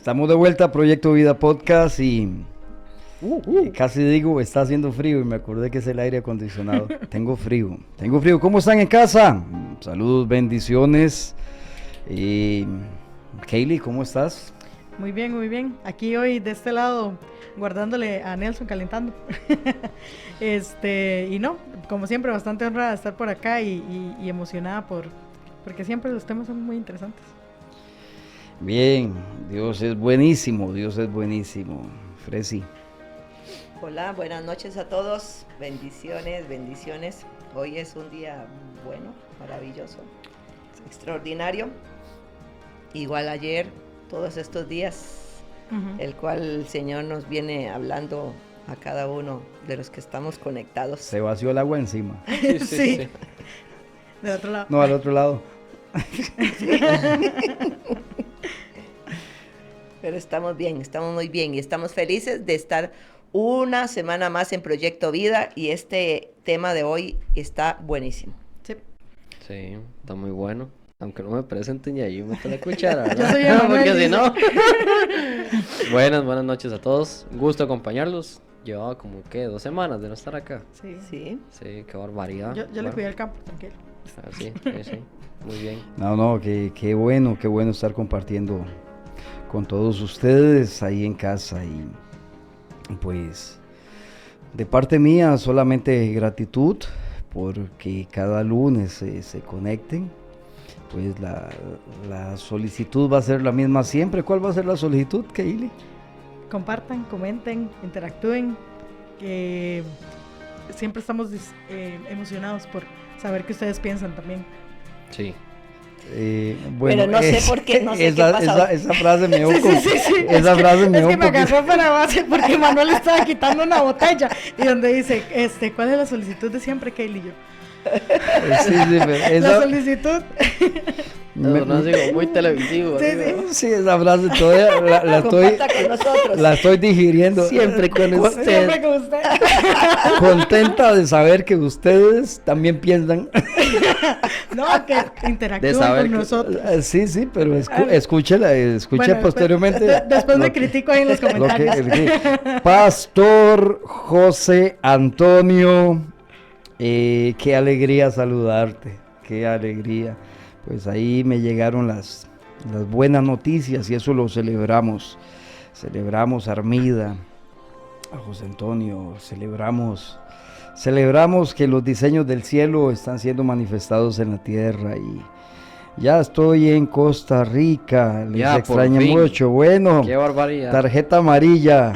Estamos de vuelta a Proyecto Vida Podcast y casi digo, está haciendo frío y me acordé que es el aire acondicionado. Tengo frío. ¿Cómo están en casa? Saludos, bendiciones. Kaylee, ¿cómo estás? Muy bien, muy bien. Aquí hoy de este lado guardándole a Nelson calentando. Y no, como siempre, bastante honrada de estar por acá y emocionada porque siempre los temas son muy interesantes. Bien, Dios es buenísimo, Fresi. Hola, buenas noches a todos, bendiciones. Hoy es un día bueno, maravilloso, extraordinario. Igual ayer, todos estos días, el cual el Señor nos viene hablando a cada uno de los que estamos conectados. Se vació el agua encima. Sí. Del otro lado. No, al otro lado. Pero estamos bien, estamos muy bien y estamos felices de estar una semana más en Proyecto Vida y este tema de hoy está buenísimo. Sí, está muy bueno. Aunque no me presenten y ahí meto la cuchara, ¿no? Yo soy Emanuel, porque si dice. no. Buenas noches a todos. Un gusto acompañarlos. Llevaba como, 2 semanas de no estar acá. Sí. Sí. Sí, qué barbaridad. Yo le cuidé el campo, tranquilo. Sí. Muy bien. No, qué bueno estar compartiendo con todos ustedes ahí en casa y pues de parte mía solamente gratitud porque cada lunes se conecten. Pues la solicitud va a ser la misma siempre. ¿Cuál va a ser la solicitud, Kaylee? Compartan, comenten, interactúen. Siempre estamos emocionados por saber qué ustedes piensan también. Sí. Pero no sé por qué, no sé qué pasa. Esa frase me dio Sí. Esa frase me dio Es que me agarró para base porque Manuel estaba quitando una botella y donde dice, ¿cuál es la solicitud de siempre, Kaylee? Y yo. Sí, pero La solicitud. No digo muy televisivo. Sí, digo. Sí, esa frase todavía Comparta con nosotros. la estoy digiriendo. Siempre con usted. Siempre con usted. Contenta de saber que ustedes también piensan. No, que De interactúen saber con que- nosotros. Sí, pero escuche Bueno, posteriormente. Después me lo que- critico ahí en los lo que- comentarios. Pastor José Antonio, qué alegría saludarte, qué alegría. Pues ahí me llegaron las buenas noticias y eso lo celebramos. Celebramos a Armida, a José Antonio, celebramos que los diseños del cielo están siendo manifestados en la tierra y ya estoy en Costa Rica, les Ya, por extraña fin. mucho. Bueno, Qué barbaridad. tarjeta amarilla,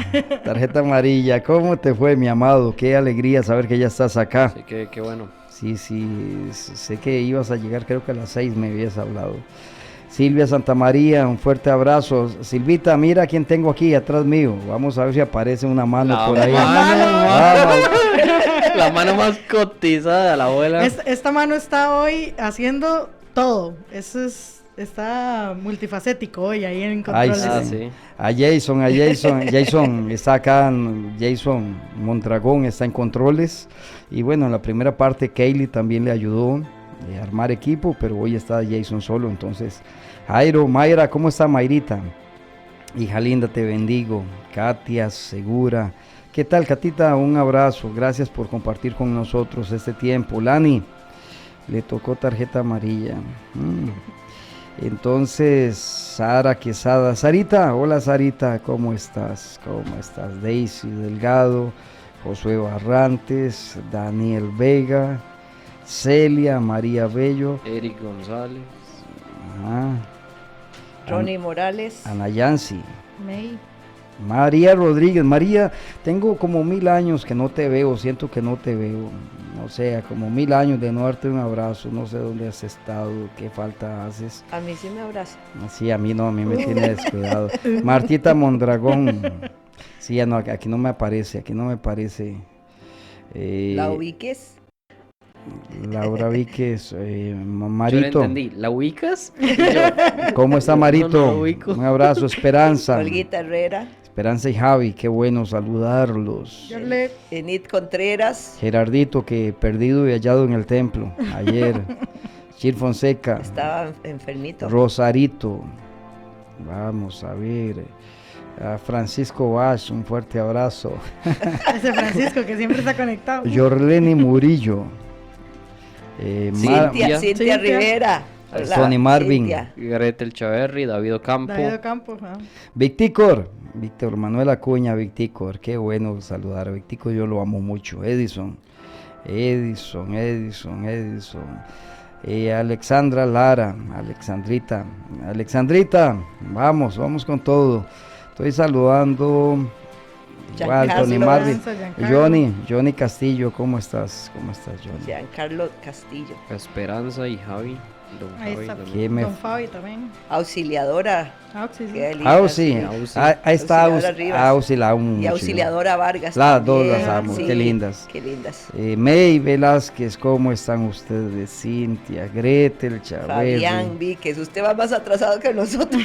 ¿cómo te fue, mi amado? Qué alegría saber que ya estás acá. Sí, qué bueno. Sí, sé que ibas a llegar, creo que a las 6 me habías hablado. Silvia Santamaría, un fuerte abrazo. Silvita, mira quién tengo aquí atrás mío. Vamos a ver si aparece una mano La por ahí. mano. La mano más cotizada de la abuela. Esta mano está hoy haciendo todo. Está multifacético hoy ahí en Ay, controles. sí. A Jason está acá, Jason Mondragón está en controles. Y bueno, en la primera parte Kaylee también le ayudó a armar equipo, pero hoy está Jason solo. Entonces, Jairo, Mayra, ¿cómo está Mayrita? Hija linda, te bendigo. Katia, Segura. ¿Qué tal, Katita? Un abrazo. Gracias por compartir con nosotros este tiempo. Lani, le tocó tarjeta amarilla. Entonces, Sara Quesada. Sarita, hola Sarita, ¿cómo estás? Daisy Delgado, Josué Barrantes, Daniel Vega, Celia, María Bello, Eric González. Ronnie Morales. Ana Yancy, May. María Rodríguez. María, tengo como 1000 años que no te veo, siento que no te veo. O sea, como 1000 años de no darte un abrazo, no sé dónde has estado, qué falta haces. A mí sí me abraza. Sí, a mí me tiene descuidado. Martita Mondragón. Sí, ya no, aquí no me aparece. ¿La ubiques? Laura Víquez, Yo no Marito. entendí. ¿La ubicas? ¿Cómo está Marito? No lo ubico. Un abrazo, Esperanza. Olguita Herrera. Esperanza y Javi, qué bueno saludarlos. Yo le Enid Contreras. Gerardito, que perdido y hallado en el templo ayer. Gil Fonseca. Estaba enfermito. Rosarito. Vamos a ver. A Francisco Vaz, un fuerte abrazo. Ese Francisco que siempre está conectado. Yorleni Murillo. Cintia Rivera. Hola, Sonny Marvin. Cintia. Gretel Chaverri, David Ocampo. David Ocampo. Víctor Manuel Acuña, Víctor, qué bueno saludar a Víctor, yo lo amo mucho. Edison. Alexandra Lara, Alexandrita, vamos con todo. Estoy saludando igual, Tony Marvin, Johnny Castillo, ¿cómo estás, Johnny? Giancarlo Castillo. Esperanza y Javi. Ahí está, también. Don Fabi también. Auxiliadora. Qué linda, Auxi, ahí está Auxi, la amo mucho. Y Auxiliadora Vargas. Las dos también. las amo, Sí, qué lindas. Qué lindas. May Velázquez, ¿cómo están ustedes? Cintia, Gretel, Chaverri. Fabián Víquez, usted va más atrasado que nosotros.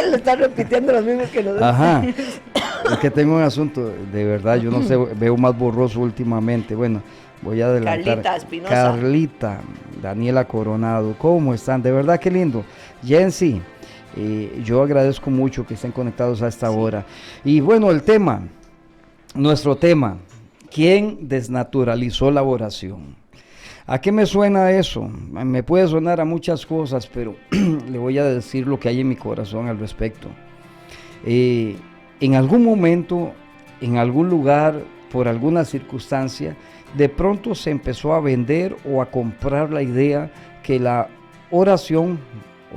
Lo está repitiendo lo mismo que nosotros. Ajá. Es que tengo un asunto, de verdad, yo no sé, veo más borroso últimamente. Bueno, voy a adelantar. Carlita Espinosa. Carlita, Daniela Coronado, ¿cómo están? De verdad, qué lindo. Jensi, yo agradezco mucho que estén conectados a esta hora. Y bueno, nuestro tema, ¿quién desnaturalizó la oración? ¿A qué me suena eso? Me puede sonar a muchas cosas, pero le voy a decir lo que hay en mi corazón al respecto. En algún momento, en algún lugar, por alguna circunstancia, de pronto se empezó a vender o a comprar la idea que la oración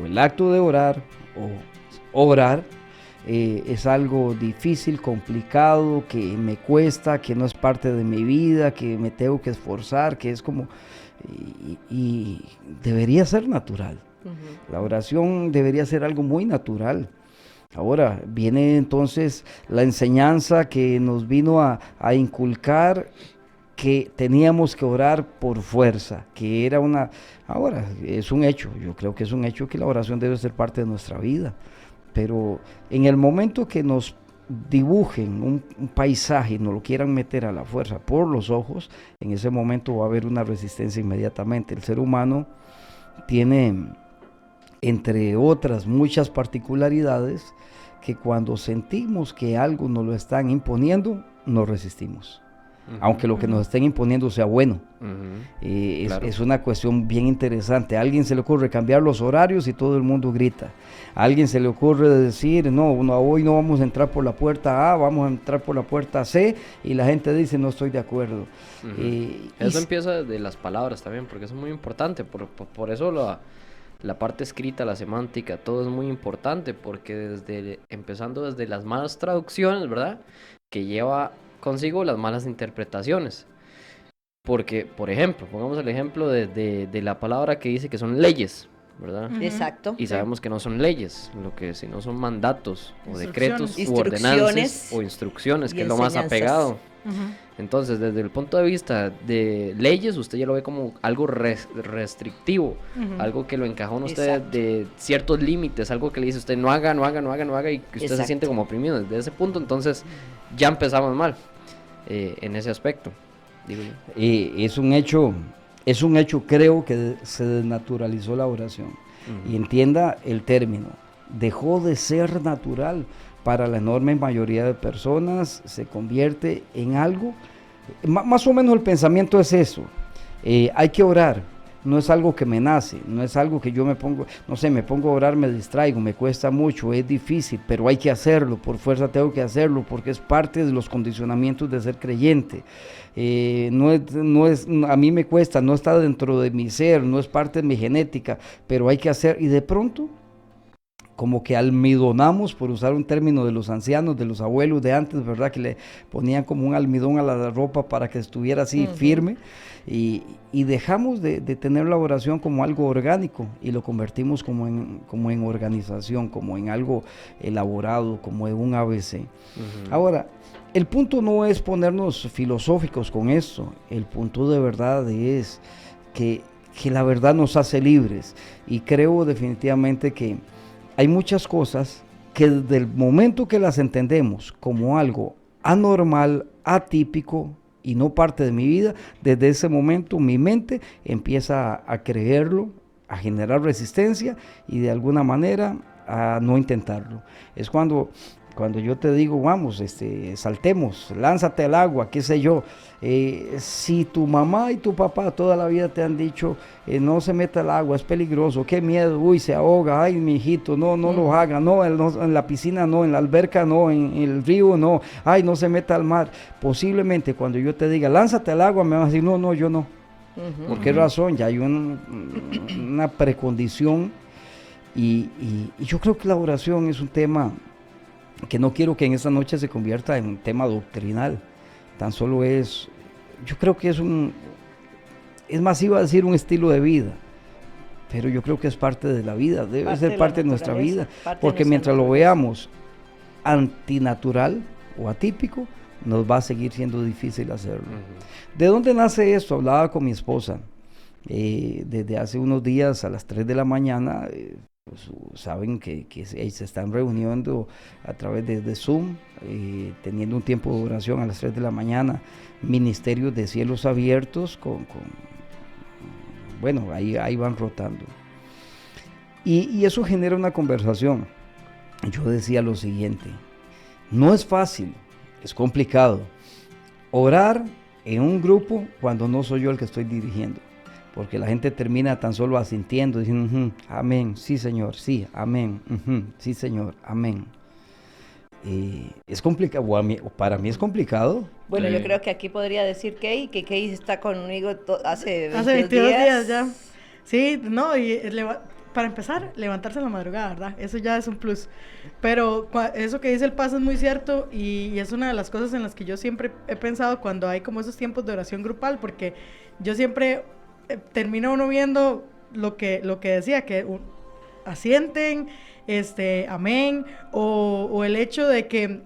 o el acto de orar o orar es algo difícil, complicado, que me cuesta, que no es parte de mi vida, que me tengo que esforzar, que es como... y debería ser natural. La oración debería ser algo muy natural. Ahora viene entonces la enseñanza que nos vino a inculcar que teníamos que orar por fuerza, que era ahora es un hecho, yo creo que es un hecho que la oración debe ser parte de nuestra vida, pero en el momento que nos dibujen un paisaje y nos lo quieran meter a la fuerza por los ojos, en ese momento va a haber una resistencia inmediatamente. El ser humano tiene, entre otras muchas particularidades, que cuando sentimos que algo nos lo están imponiendo, nos resistimos. Aunque lo que nos estén imponiendo sea bueno. Claro. Es una cuestión bien interesante. A alguien se le ocurre cambiar los horarios y todo el mundo grita. A alguien se le ocurre decir, no, hoy no vamos a entrar por la puerta A, vamos a entrar por la puerta C, y la gente dice, no estoy de acuerdo. Eso empieza de las palabras también, porque eso es muy importante. Por eso la parte escrita, la semántica, todo es muy importante, porque empezando desde las malas traducciones, ¿verdad? Que lleva consigo las malas interpretaciones. Porque, por ejemplo, pongamos el ejemplo de la palabra que dice que son leyes, ¿verdad? Exacto. Y sabemos que no son leyes, lo que si no son mandatos o decretos u ordenanzas ordenanzas o instrucciones, que es lo más apegado. Entonces, desde el punto de vista de leyes, usted ya lo ve como algo restrictivo, algo que lo encajona usted de ciertos límites, algo que le dice usted no haga, y que usted se siente como oprimido. Desde ese punto, entonces, ya empezamos mal en ese aspecto, digo yo. Es un hecho, creo que se desnaturalizó la oración. Y entienda el término, dejó de ser natural. Para la enorme mayoría de personas se convierte en algo, más o menos el pensamiento es eso, hay que orar, no es algo que me nace, no es algo que yo me pongo a orar, me distraigo, me cuesta mucho, es difícil, pero hay que hacerlo, por fuerza tengo que hacerlo, porque es parte de los condicionamientos de ser creyente. A mí me cuesta, no está dentro de mi ser, no es parte de mi genética, pero hay que hacer, y de pronto como que almidonamos, por usar un término de los ancianos, de los abuelos de antes, ¿verdad? Que le ponían como un almidón a la ropa para que estuviera así firme, y dejamos de tener la oración como algo orgánico y lo convertimos como en organización, como en algo elaborado, como en un ABC. Ahora, el punto no es ponernos filosóficos con esto, el punto de verdad es que la verdad nos hace libres, y creo definitivamente que hay muchas cosas que desde el momento que las entendemos como algo anormal, atípico y no parte de mi vida, desde ese momento mi mente empieza a creerlo, a generar resistencia, y de alguna manera a no intentarlo. Es cuando yo te digo, vamos, saltemos, lánzate al agua, qué sé yo. Si tu mamá y tu papá toda la vida te han dicho, no se meta al agua, es peligroso, qué miedo, uy, se ahoga, ay, mi hijito, no lo haga, no, en la piscina no, en la alberca no, en el río no, ay, no se meta al mar. Posiblemente cuando yo te diga, lánzate al agua, me vas a decir, no, yo no. ¿Por qué razón? Ya hay una precondición y yo creo que la oración es un tema que no quiero que en esta noche se convierta en un tema doctrinal, tan solo yo creo que es más, iba a decir un estilo de vida, pero yo creo que es parte de la vida, debe ser parte de nuestra vida, porque mientras lo veamos antinatural o atípico, nos va a seguir siendo difícil hacerlo. ¿De dónde nace esto? Hablaba con mi esposa, desde hace unos días a las 3 de la mañana, pues, saben que se están reuniendo a través de Zoom, teniendo un tiempo de oración a las 3 de la mañana, ministerios de cielos abiertos, bueno, ahí van rotando. Y eso genera una conversación. Yo decía lo siguiente, no es fácil, es complicado orar en un grupo cuando no soy yo el que estoy dirigiendo. Porque la gente termina tan solo asintiendo, diciendo, amén, sí Señor, sí, amén, sí Señor, amén. Es complicado, para mí es complicado. Bueno, yo creo que aquí podría decir que Kay está conmigo hace 22 días ya. Sí, no, y para empezar, levantarse en la madrugada, ¿verdad? Eso ya es un plus. Pero eso que dice el Paz es muy cierto y es una de las cosas en las que yo siempre he pensado cuando hay como esos tiempos de oración grupal, porque yo siempre termina uno viendo lo que decía, que asienten, amén, o el hecho de que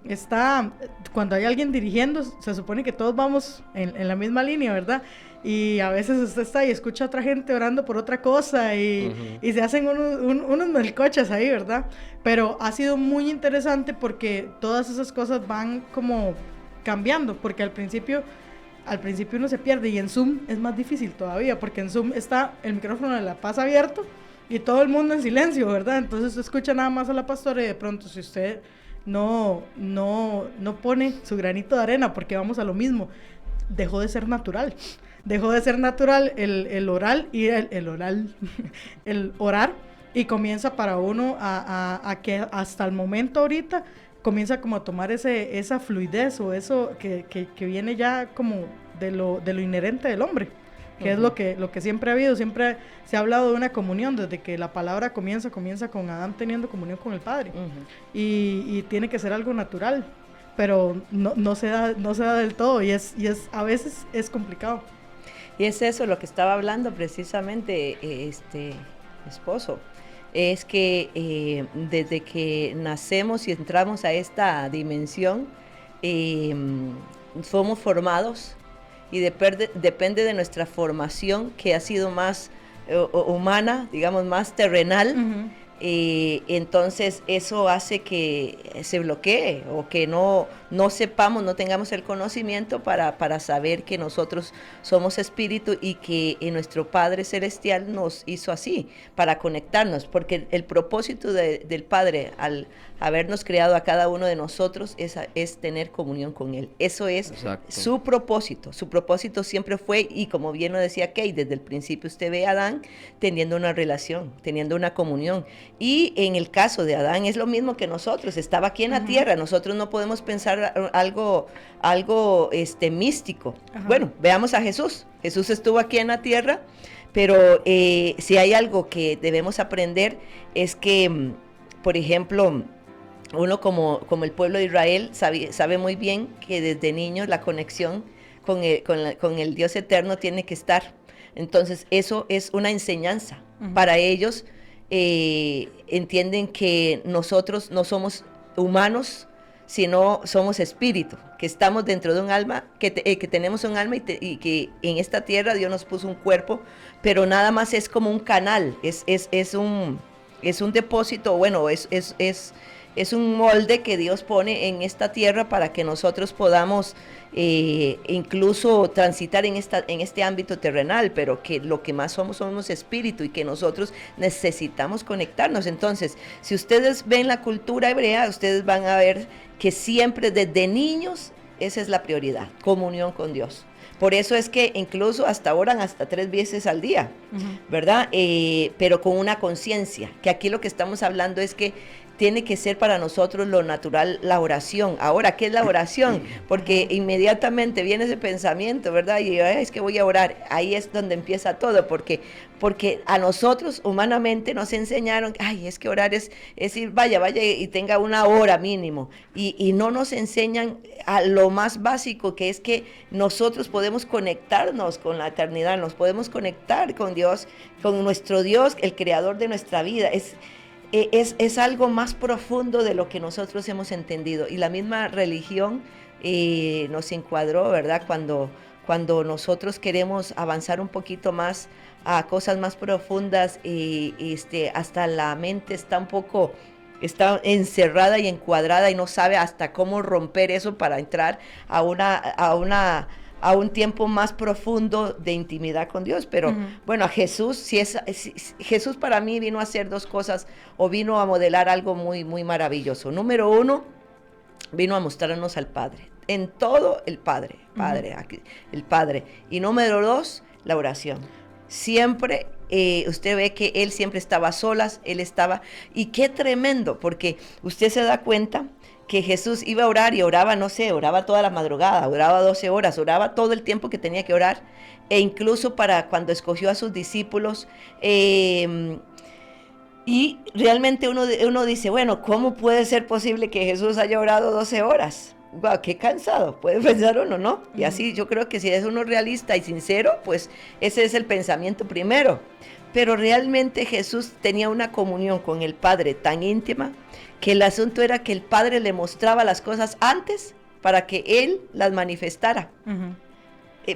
cuando hay alguien dirigiendo, se supone que todos vamos en la misma línea, ¿verdad? Y a veces usted está y escucha a otra gente orando por otra cosa y se hacen unos melcochas ahí, ¿verdad? Pero ha sido muy interesante porque todas esas cosas van como cambiando, porque al principio uno se pierde y en Zoom es más difícil todavía, porque en Zoom está el micrófono de La Paz abierto y todo el mundo en silencio, ¿verdad? Entonces usted escucha nada más a la pastora y de pronto si usted no pone su granito de arena, porque vamos a lo mismo, dejó de ser natural el oral y el orar, y comienza para uno a que hasta el momento ahorita comienza como a tomar esa fluidez o eso que viene ya como de lo inherente del hombre, que es lo que siempre ha habido. Siempre se ha hablado de una comunión, desde que la palabra comienza con Adán teniendo comunión con el Padre, y tiene que ser algo natural, pero no se da del todo, y a veces es complicado. Y es eso lo que estaba hablando precisamente esposo. Es que desde que nacemos y entramos a esta dimensión, somos formados y depende de nuestra formación, que ha sido más humana, digamos, más terrenal. Entonces eso hace que se bloquee o que no sepamos, no tengamos el conocimiento para saber que nosotros somos espíritu y que nuestro Padre Celestial nos hizo así, para conectarnos, porque el propósito del Padre al habernos creado a cada uno de nosotros es tener comunión con Él. Eso es su propósito. Su propósito siempre fue, y como bien lo decía Kay, desde el principio usted ve a Adán teniendo una relación, teniendo una comunión. Y en el caso de Adán es lo mismo que nosotros, estaba aquí en la tierra, nosotros no podemos pensar algo místico. Bueno, veamos a Jesús. Jesús estuvo aquí en la tierra, pero si hay algo que debemos aprender es que, por ejemplo, uno como el pueblo de Israel sabe muy bien que desde niños la conexión con el Dios eterno tiene que estar. Entonces eso es una enseñanza. Para ellos entienden que nosotros no somos humanos, sino somos espíritu, que estamos dentro de un alma, que tenemos un alma y que en esta tierra Dios nos puso un cuerpo, pero nada más es como un canal, es un depósito, bueno, es es un molde que Dios pone en esta tierra para que nosotros podamos incluso transitar en este ámbito terrenal, pero que lo que más somos espíritu y que nosotros necesitamos conectarnos. Entonces, si ustedes ven la cultura hebrea, ustedes van a ver que siempre desde niños esa es la prioridad, comunión con Dios. Por eso es que incluso hasta oran hasta 3 veces al día, ¿verdad? Pero con una conciencia, que aquí lo que estamos hablando es que tiene que ser para nosotros lo natural la oración. Ahora, ¿qué es la oración? Porque inmediatamente viene ese pensamiento, ¿verdad? Y es que voy a orar. Ahí es donde empieza todo, porque a nosotros humanamente nos enseñaron, es que orar es ir, vaya y tenga una hora mínimo. Y no nos enseñan a lo más básico, que es que nosotros podemos conectarnos con la eternidad, nos podemos conectar con Dios, con nuestro Dios, el creador de nuestra vida. Es algo más profundo de lo que nosotros hemos entendido, y la misma religión nos encuadró, ¿verdad? Cuando nosotros queremos avanzar un poquito más a cosas más profundas, hasta la mente está encerrada y encuadrada y no sabe hasta cómo romper eso para entrar a un tiempo más profundo de intimidad con Dios. Pero bueno, a Jesús, Jesús para mí vino a hacer 2 cosas, o vino a modelar algo muy, muy maravilloso. Número 1, vino a mostrarnos al Padre, en todo el Padre, el Padre. Y número 2, la oración. Siempre, usted ve que Él siempre estaba a solas, y qué tremendo, porque usted se da cuenta que Jesús iba a orar y oraba, oraba toda la madrugada, oraba 12 horas, oraba todo el tiempo que tenía que orar, e incluso para cuando escogió a sus discípulos, y realmente uno dice, bueno, ¿cómo puede ser posible que Jesús haya orado 12 horas? Wow, qué cansado, puede pensar uno, ¿no? Y así yo creo que si es uno realista y sincero, pues ese es el pensamiento primero. Pero realmente Jesús tenía una comunión con el Padre tan íntima, que el asunto era que el Padre le mostraba las cosas antes para que Él las manifestara.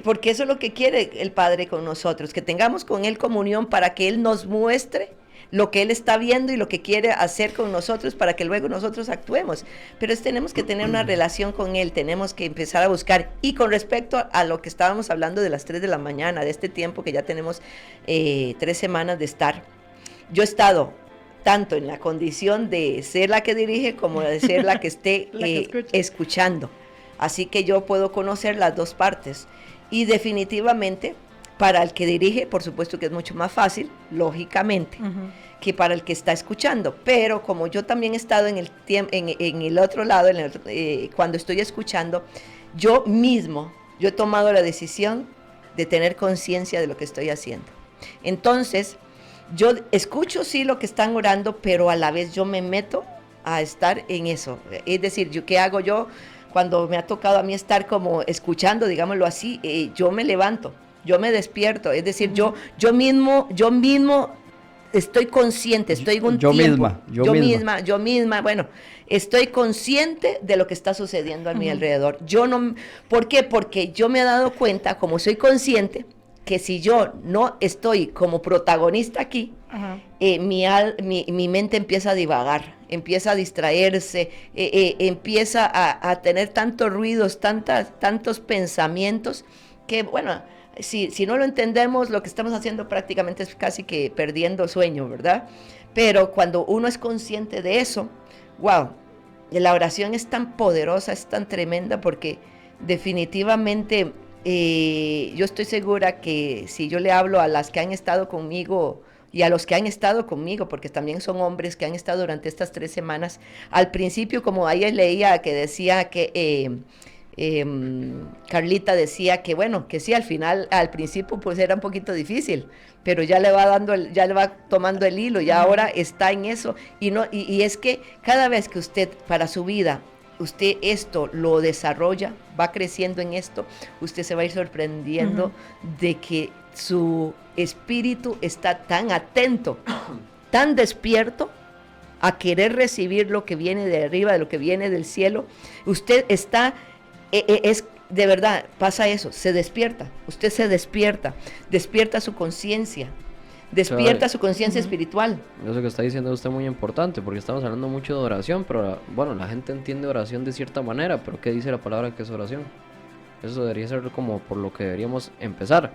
Porque eso es lo que quiere el Padre con nosotros, que tengamos con Él comunión para que Él nos muestre lo que Él está viendo y lo que quiere hacer con nosotros, para que luego nosotros actuemos. Pero tenemos que tener una relación con Él, tenemos que empezar a buscar. Y con respecto a lo que estábamos hablando de las 3 de la mañana, de este tiempo que ya tenemos 3 semanas de estar, yo he estado tanto en la condición de ser la que dirige como de ser la que esté escuchando. Así que yo puedo conocer las 2 partes. Y definitivamente, para el que dirige, por supuesto que es mucho más fácil, lógicamente, que para el que está escuchando. Pero como yo también he estado en el otro lado, cuando estoy escuchando, yo he tomado la decisión de tener conciencia de lo que estoy haciendo. Entonces, yo escucho sí lo que están orando, pero a la vez yo me meto a estar en eso. Es decir, ¿qué hago yo cuando me ha tocado a mí estar como escuchando, digámoslo así? Yo me levanto, yo me despierto. Es decir, yo mismo estoy consciente, estoy en un tiempo. Yo misma, bueno, estoy consciente de lo que está sucediendo a mi alrededor. ¿Por qué? Porque yo me he dado cuenta, como soy consciente, que si yo no estoy como protagonista aquí, mi mente empieza a divagar, empieza a distraerse, empieza a tener tantos ruidos, tantos pensamientos, que bueno, si no lo entendemos, lo que estamos haciendo prácticamente es casi que perdiendo sueño, ¿verdad? Pero cuando uno es consciente de eso, wow, la oración es tan poderosa, es tan tremenda, porque definitivamente yo estoy segura que si yo le hablo a las que han estado conmigo y a los que han estado conmigo, porque también son hombres que han estado durante estas 3 semanas, al principio, como ahí leía que decía que Carlita decía que bueno, que sí, al principio pues era un poquito difícil, pero ya le va tomando el hilo, y ahora está en eso, y es que cada vez que usted para su vida usted esto lo desarrolla, va creciendo en esto, usted se va a ir sorprendiendo de que su espíritu está tan atento, tan despierto a querer recibir lo que viene de arriba, de lo que viene del cielo. Usted está, de verdad, pasa eso, se despierta, usted se despierta su conciencia, despierta su conciencia espiritual. Eso que está diciendo usted es muy importante, porque estamos hablando mucho de oración, pero bueno, la gente entiende oración de cierta manera, pero ¿qué dice la palabra que es oración? Eso debería ser como por lo que deberíamos empezar.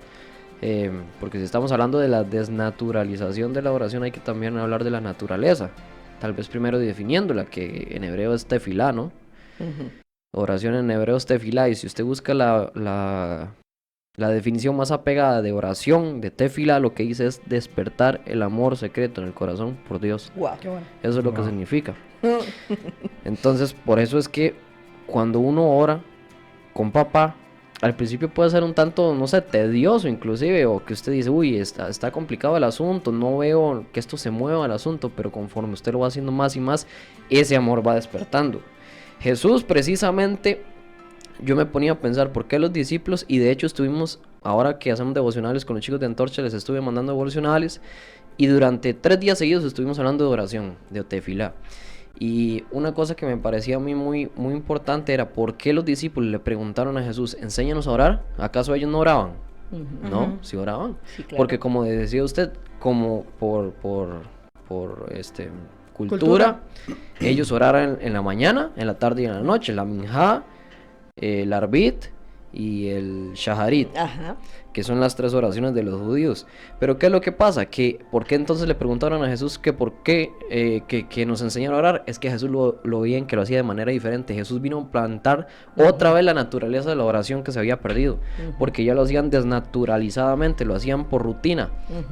Porque si estamos hablando de la desnaturalización de la oración, hay que también hablar de la naturaleza. Tal vez primero definiéndola, que en hebreo es tefilá, ¿no? Oración en hebreo es tefilá, y si usted busca la definición más apegada de oración, de tefilá, lo que dice es despertar el amor secreto en el corazón por Dios. Wow. Qué bueno. Eso es lo que significa. Entonces, por eso es que cuando uno ora con papá, al principio puede ser un tanto, no sé, tedioso inclusive, o que usted dice, uy, está complicado el asunto, no veo que esto se mueva el asunto, pero conforme usted lo va haciendo más y más, ese amor va despertando. Jesús precisamente, yo me ponía a pensar, ¿por qué los discípulos? Y de hecho estuvimos, ahora que hacemos devocionales con los chicos de Antorcha, les estuve mandando devocionales, y durante 3 días seguidos estuvimos hablando de oración, de tefilá. Y una cosa que me parecía a mí muy, muy importante era por qué los discípulos le preguntaron a Jesús, enséñanos a orar. ¿Acaso ellos no oraban? No, sí oraban. Sí, claro. Porque como decía usted, como por cultura, ellos oraran en la mañana, en la tarde y en la noche, la minjá, el arbit y el shaharit. Ajá. Que son las 3 oraciones de los judíos. Pero ¿qué es lo que pasa? Que ¿por qué entonces le preguntaron a Jesús que por qué que nos enseñara a orar? Es que Jesús lo veía en que lo hacía de manera diferente. Jesús vino a plantar otra vez la naturaleza de la oración que se había perdido, porque ya lo hacían desnaturalizadamente, lo hacían por rutina.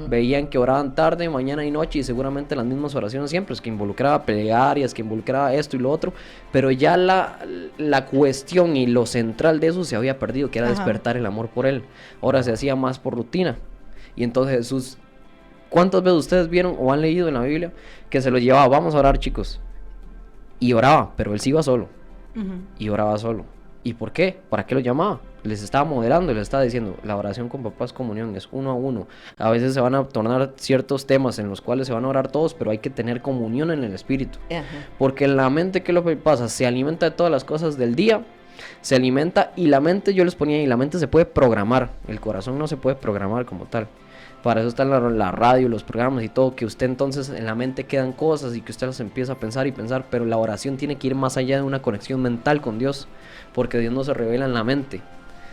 Veían que oraban tarde, mañana y noche, y seguramente las mismas oraciones siempre, es que involucraba plegarias, que involucraba esto y lo otro, pero ya la cuestión y lo central de eso se había perdido, que era despertar el amor por Él. Ahora se hacía más por rutina. Y entonces Jesús, ¿cuántas veces ustedes vieron o han leído en la Biblia que se lo llevaba, vamos a orar, chicos? Y oraba, pero él sí iba solo. Y oraba solo. ¿Y por qué? ¿Para qué lo llamaba? Les estaba moderando, les estaba diciendo, la oración con papá es comunión, es 1 a 1. A veces se van a tornar ciertos temas en los cuales se van a orar todos, pero hay que tener comunión en el espíritu. Porque la mente, ¿qué es lo que pasa? Se alimenta de todas las cosas del día, se alimenta, y la mente, yo les ponía ahí, la mente se puede programar, el corazón no se puede programar como tal. Para eso está la radio, los programas y todo, que usted entonces en la mente quedan cosas y que usted las empieza a pensar y pensar, pero la oración tiene que ir más allá de una conexión mental con Dios, porque Dios no se revela en la mente,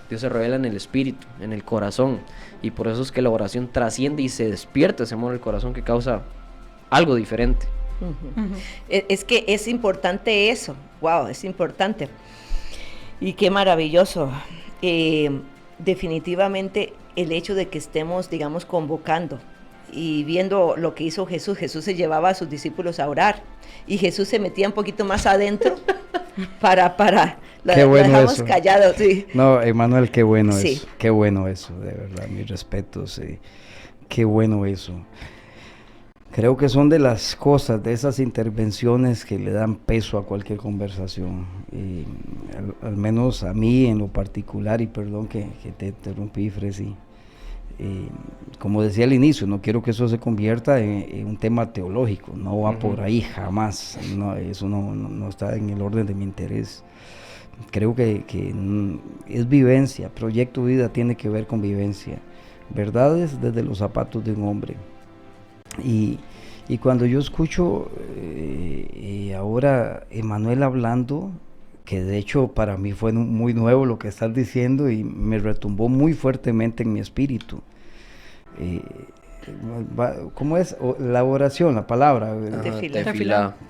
Dios se revela en el espíritu, en el corazón, y por eso es que la oración trasciende y se despierta ese amor en el corazón que causa algo diferente. Es que es importante eso, wow, es importante. Y qué maravilloso. Definitivamente el hecho de que estemos, digamos, convocando y viendo lo que hizo Jesús. Jesús se llevaba a sus discípulos a orar y Jesús se metía un poquito más adentro para lo dejamos eso. Callados. Sí. No, Emanuel, qué bueno eso, qué bueno eso, de verdad, mis respetos, qué bueno eso. Creo que son de las cosas, de esas intervenciones que le dan peso a cualquier conversación. Y al menos a mí en lo particular, y perdón que te interrumpí, Fresi, como decía al inicio, no quiero que eso se convierta en un tema teológico, no va por ahí jamás, no, eso no está en el orden de mi interés. Creo que es vivencia, Proyecto Vida tiene que ver con vivencia, verdades desde los zapatos de un hombre. Y cuando yo escucho ahora Emanuel hablando, que de hecho para mí fue muy nuevo lo que estás diciendo y me retumbó muy fuertemente en mi espíritu. ¿Cómo es la oración, la palabra?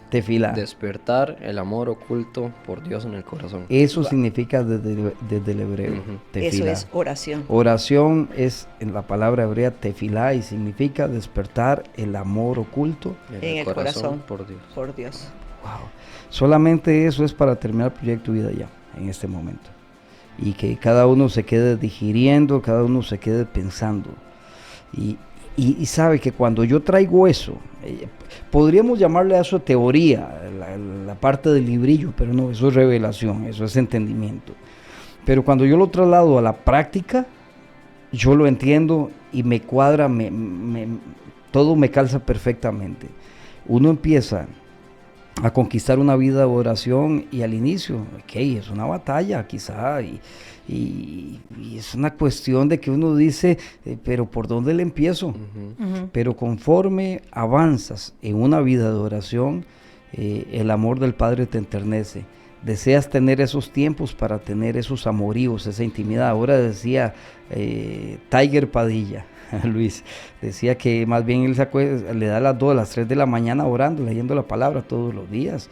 Tefilá. Despertar el amor oculto por Dios en el corazón. Eso significa desde el hebreo. Tefilá. Eso es oración. Oración es en la palabra hebrea tefilá y significa despertar el amor oculto en el corazón por Dios. Por Dios. Wow. Solamente eso es para terminar Proyecto Vida ya, en este momento. Y que cada uno se quede digiriendo, cada uno se quede pensando. Y sabe que cuando yo traigo eso, podríamos llamarle a eso teoría, la parte del librillo, pero no, eso es revelación, eso es entendimiento. Pero cuando yo lo traslado a la práctica, yo lo entiendo y me cuadra, todo me calza perfectamente. Uno empieza a conquistar una vida de oración, y al inicio, es una batalla quizá, y es una cuestión de que uno dice, pero ¿por dónde le empiezo? Pero conforme avanzas en una vida de oración, el amor del Padre te enternece. Deseas tener esos tiempos para tener esos amoríos, esa intimidad. Ahora decía Tiger Padilla, Luis, decía que más bien él le da las 2, las 3 de la mañana orando, leyendo la palabra todos los días.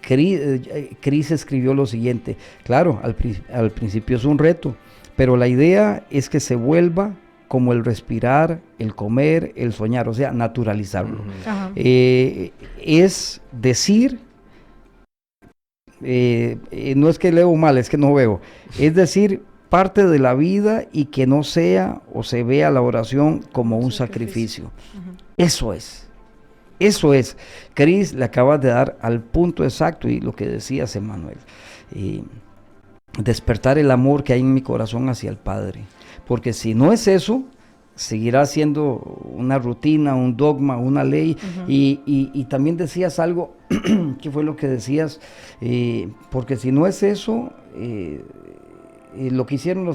Cris escribió lo siguiente: claro, al principio es un reto, pero la idea es que se vuelva como el respirar, el comer, el soñar, o sea, naturalizarlo. Es decir, no es que leo mal, es que no veo, es decir, parte de la vida, y que no sea o se vea la oración como un sacrificio. Eso es. Cris, le acabas de dar al punto exacto, y lo que decías, Emanuel, despertar el amor que hay en mi corazón hacia el Padre, porque si no es eso, seguirá siendo una rutina, un dogma, una ley. Y también decías algo, ¿qué fue lo que decías? Porque si no es eso, lo que hicieron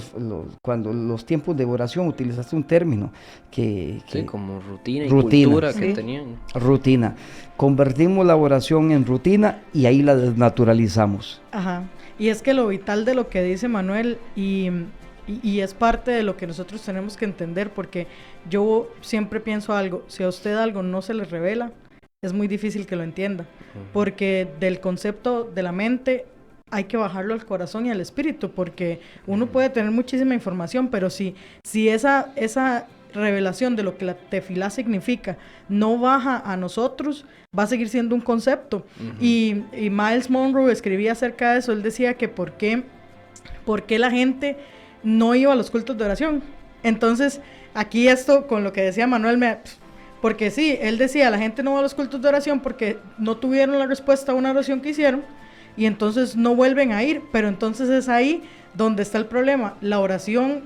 cuando los tiempos de oración, utilizaste un término que como rutina y cultura que tenían. Rutina. Convertimos la oración en rutina y ahí la desnaturalizamos. Y es que lo vital de lo que dice Manuel, y es parte de lo que nosotros tenemos que entender, porque yo siempre pienso algo: si a usted algo no se le revela, es muy difícil que lo entienda, porque del concepto de la mente hay que bajarlo al corazón y al espíritu, porque uno puede tener muchísima información, pero si esa revelación de lo que la tefilá significa no baja a nosotros, va a seguir siendo un concepto. Y Miles Monroe escribía acerca de eso. Él decía que por qué la gente no iba a los cultos de oración. Entonces, aquí esto con lo que decía Manuel, porque sí, él decía, la gente no va a los cultos de oración porque no tuvieron la respuesta a una oración que hicieron, y entonces no vuelven a ir. Pero entonces es ahí donde está el problema. La oración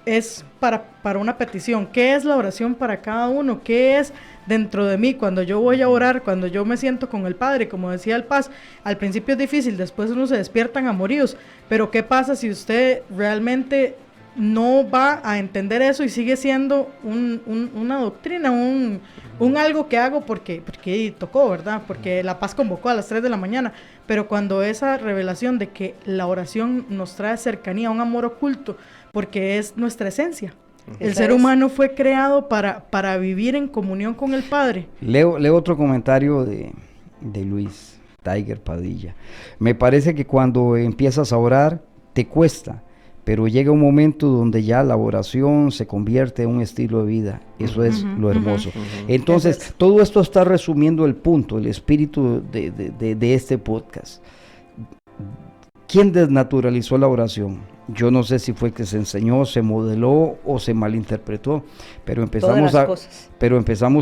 es para una petición. ¿Qué es la oración para cada uno? ¿Qué es dentro de mí cuando yo voy a orar, cuando yo me siento con el Padre? Como decía el Paz, al principio es difícil, después uno se despiertan amoríos, pero ¿qué pasa si usted realmente no va a entender eso y sigue siendo una doctrina, un algo que hago porque tocó, ¿verdad? Porque la Paz convocó a las 3 de la mañana, pero cuando esa revelación de que la oración nos trae cercanía, un amor oculto, porque es nuestra esencia. El ser humano fue creado para vivir en comunión con el Padre. Leo otro comentario de Luis Tiger Padilla. Me parece que cuando empiezas a orar, te cuesta, pero llega un momento donde ya la oración se convierte en un estilo de vida. Eso es lo hermoso. Entonces, todo esto está resumiendo el punto, el espíritu de este podcast. ¿Quién desnaturalizó la oración? Yo no sé si fue que se enseñó, se modeló o se malinterpretó, pero empezamos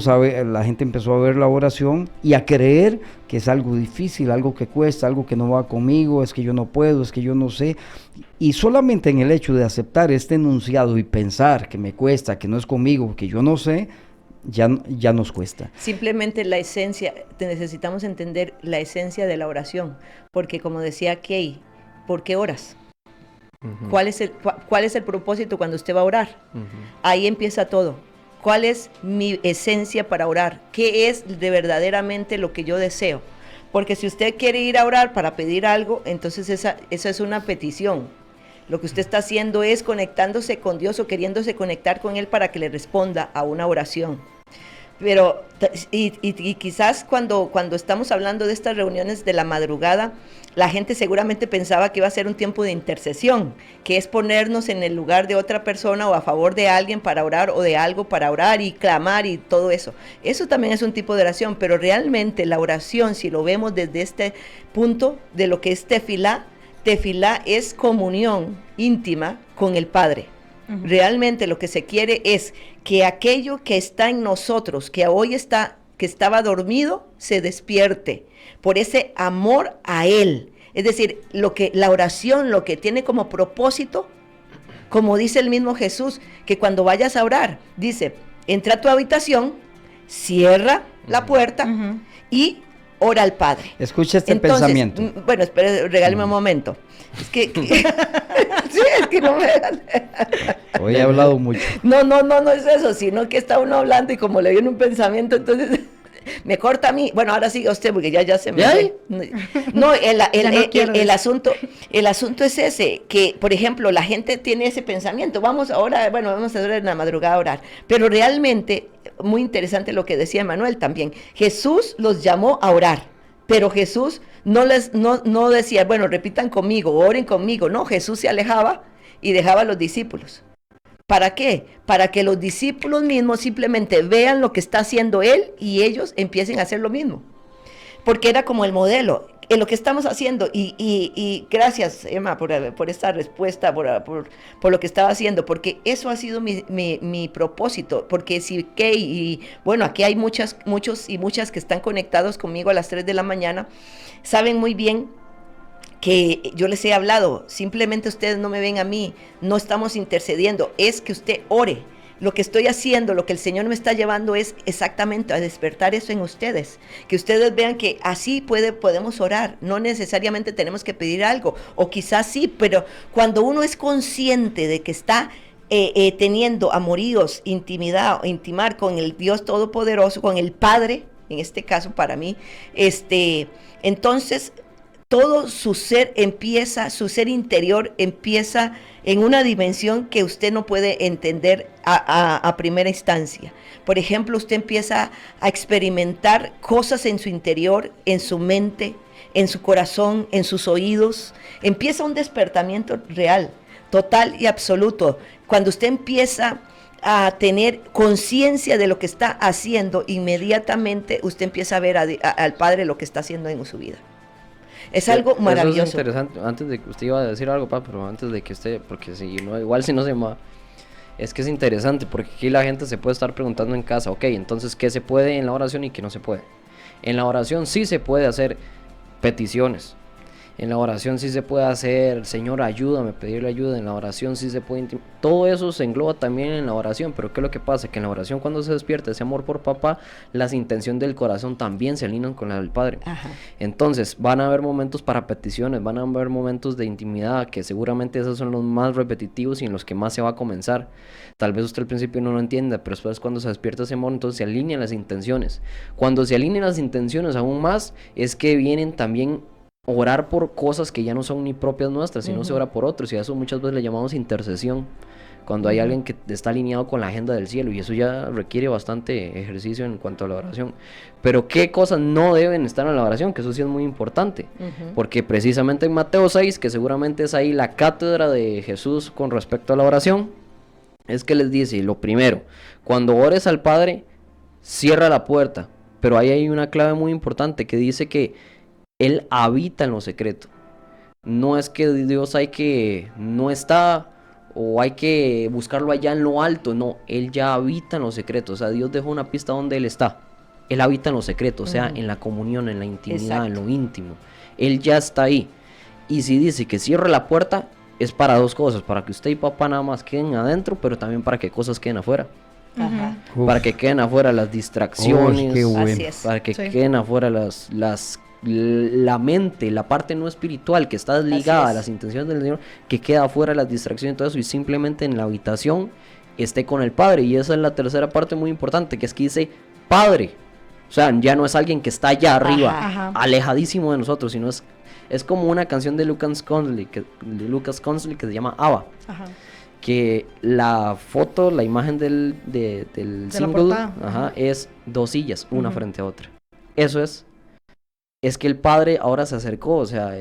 a ver, la gente empezó a ver la oración y a creer que es algo difícil, algo que cuesta, algo que no va conmigo, es que yo no puedo, es que yo no sé. Y solamente en el hecho de aceptar este enunciado y pensar que me cuesta, que no es conmigo, que yo no sé, ya nos cuesta. Simplemente la esencia, necesitamos entender la esencia de la oración, porque como decía Kay, ¿por qué oras? ¿Cuál es el propósito cuando usted va a orar? Ahí empieza todo. ¿Cuál es mi esencia para orar? ¿Qué es de verdaderamente lo que yo deseo? Porque si usted quiere ir a orar para pedir algo, entonces esa es una petición. Lo que usted está haciendo es conectándose con Dios o queriéndose conectar con Él para que le responda a una oración. Pero, y quizás cuando estamos hablando de estas reuniones de la madrugada, la gente seguramente pensaba que iba a ser un tiempo de intercesión, que es ponernos en el lugar de otra persona o a favor de alguien para orar o de algo para orar y clamar y todo eso. Eso también es un tipo de oración, pero realmente la oración, si lo vemos desde este punto de lo que es tefilá es comunión íntima con el Padre. Realmente lo que se quiere es que aquello que está en nosotros, que hoy que estaba dormido, se despierte por ese amor a Él. Es decir, la oración, lo que tiene como propósito, como dice el mismo Jesús, que cuando vayas a orar, dice, entra a tu habitación, cierra la puerta y ora al Padre. Escucha este Entonces, pensamiento. Bueno, espera, regáleme un momento. Es que sí, es que no me... Hoy he hablado mucho. No es eso, sino que está uno hablando y como le viene un pensamiento, entonces me corta a mí. Bueno, ahora sigue usted porque ya se me... ¿Ya? No, el asunto es ese, que por ejemplo la gente tiene ese pensamiento, vamos a orar en la madrugada a orar, pero realmente, muy interesante lo que decía Manuel también, Jesús los llamó a orar, pero Jesús no decía, bueno, repitan conmigo, oren conmigo, no, Jesús se alejaba y dejaba a los discípulos. ¿Para qué? Para que los discípulos mismos simplemente vean lo que está haciendo él y ellos empiecen a hacer lo mismo. Porque era como el modelo, en lo que estamos haciendo. Y gracias, Emma, por esta respuesta, por lo que estaba haciendo, porque eso ha sido mi propósito. Porque si Kay, y bueno, aquí hay muchos y muchas que están conectados conmigo a las 3 de la mañana, saben muy bien que yo les he hablado, simplemente ustedes no me ven a mí, no estamos intercediendo, es que usted ore. Lo que estoy haciendo, lo que el Señor me está llevando es exactamente a despertar eso en ustedes, que ustedes vean que así podemos orar, no necesariamente tenemos que pedir algo, o quizás sí, pero cuando uno es consciente de que está teniendo amoríos, intimar con el Dios Todopoderoso, con el Padre, en este caso para mí, entonces todo su ser interior empieza en una dimensión que usted no puede entender a primera instancia. Por ejemplo, usted empieza a experimentar cosas en su interior, en su mente, en su corazón, en sus oídos. Empieza un despertamiento real, total y absoluto. Cuando usted empieza a tener conciencia de lo que está haciendo, inmediatamente usted empieza a ver al Padre lo que está haciendo en su vida. Es algo maravilloso. Eso es interesante. Antes de que usted iba a decir algo, pero antes de que usted, porque si no, igual si no se va, es que es interesante, porque aquí la gente se puede estar preguntando en casa, ok, entonces, ¿qué se puede en la oración y qué no se puede? En la oración sí se puede hacer peticiones. En la oración sí se puede hacer, Señor, ayúdame, pedirle ayuda. En la oración sí se puede... Todo eso se engloba también en la oración. Pero ¿qué es lo que pasa? Que en la oración, cuando se despierta ese amor por papá, las intenciones del corazón también se alinean con la del Padre. Ajá. Entonces, van a haber momentos para peticiones, van a haber momentos de intimidad, que seguramente esos son los más repetitivos y en los que más se va a comenzar. Tal vez usted al principio no lo entienda, pero después cuando se despierta ese amor, entonces se alinean las intenciones. Cuando se alinean las intenciones aún más, es que vienen también... orar por cosas que ya no son ni propias nuestras, sino se ora por otros, y a eso muchas veces le llamamos intercesión, cuando hay alguien que está alineado con la agenda del cielo, y eso ya requiere bastante ejercicio en cuanto a la oración. Pero ¿qué cosas no deben estar en la oración? Que eso sí es muy importante, porque precisamente en Mateo 6, que seguramente es ahí la cátedra de Jesús con respecto a la oración, es que les dice, lo primero, cuando ores al Padre, cierra la puerta, pero ahí hay una clave muy importante que dice que Él habita en lo secreto. No es que Dios no está o hay que buscarlo allá en lo alto. No, Él ya habita en lo secreto. O sea, Dios dejó una pista donde Él está. Él habita en lo secreto, o sea, en la comunión, en la intimidad, en lo íntimo. Él ya está ahí. Y si dice que cierre la puerta, es para dos cosas. Para que usted y papá nada más queden adentro, pero también para que cosas queden afuera. Ajá. Para que queden afuera las distracciones. Qué bueno. Así es. Para que queden afuera la mente, la parte no espiritual que está desligada a las intenciones del Señor, que queda afuera de las distracciones y todo eso, y simplemente en la habitación esté con el Padre. Y esa es la tercera parte muy importante, que es que dice Padre. O sea, ya no es alguien que está allá arriba, alejadísimo de nosotros, sino es como una canción de Lucas Consley que se llama Abba. Ajá. Que la foto, la imagen del single, es dos sillas, una frente a otra. Eso es que el Padre ahora se acercó, o sea,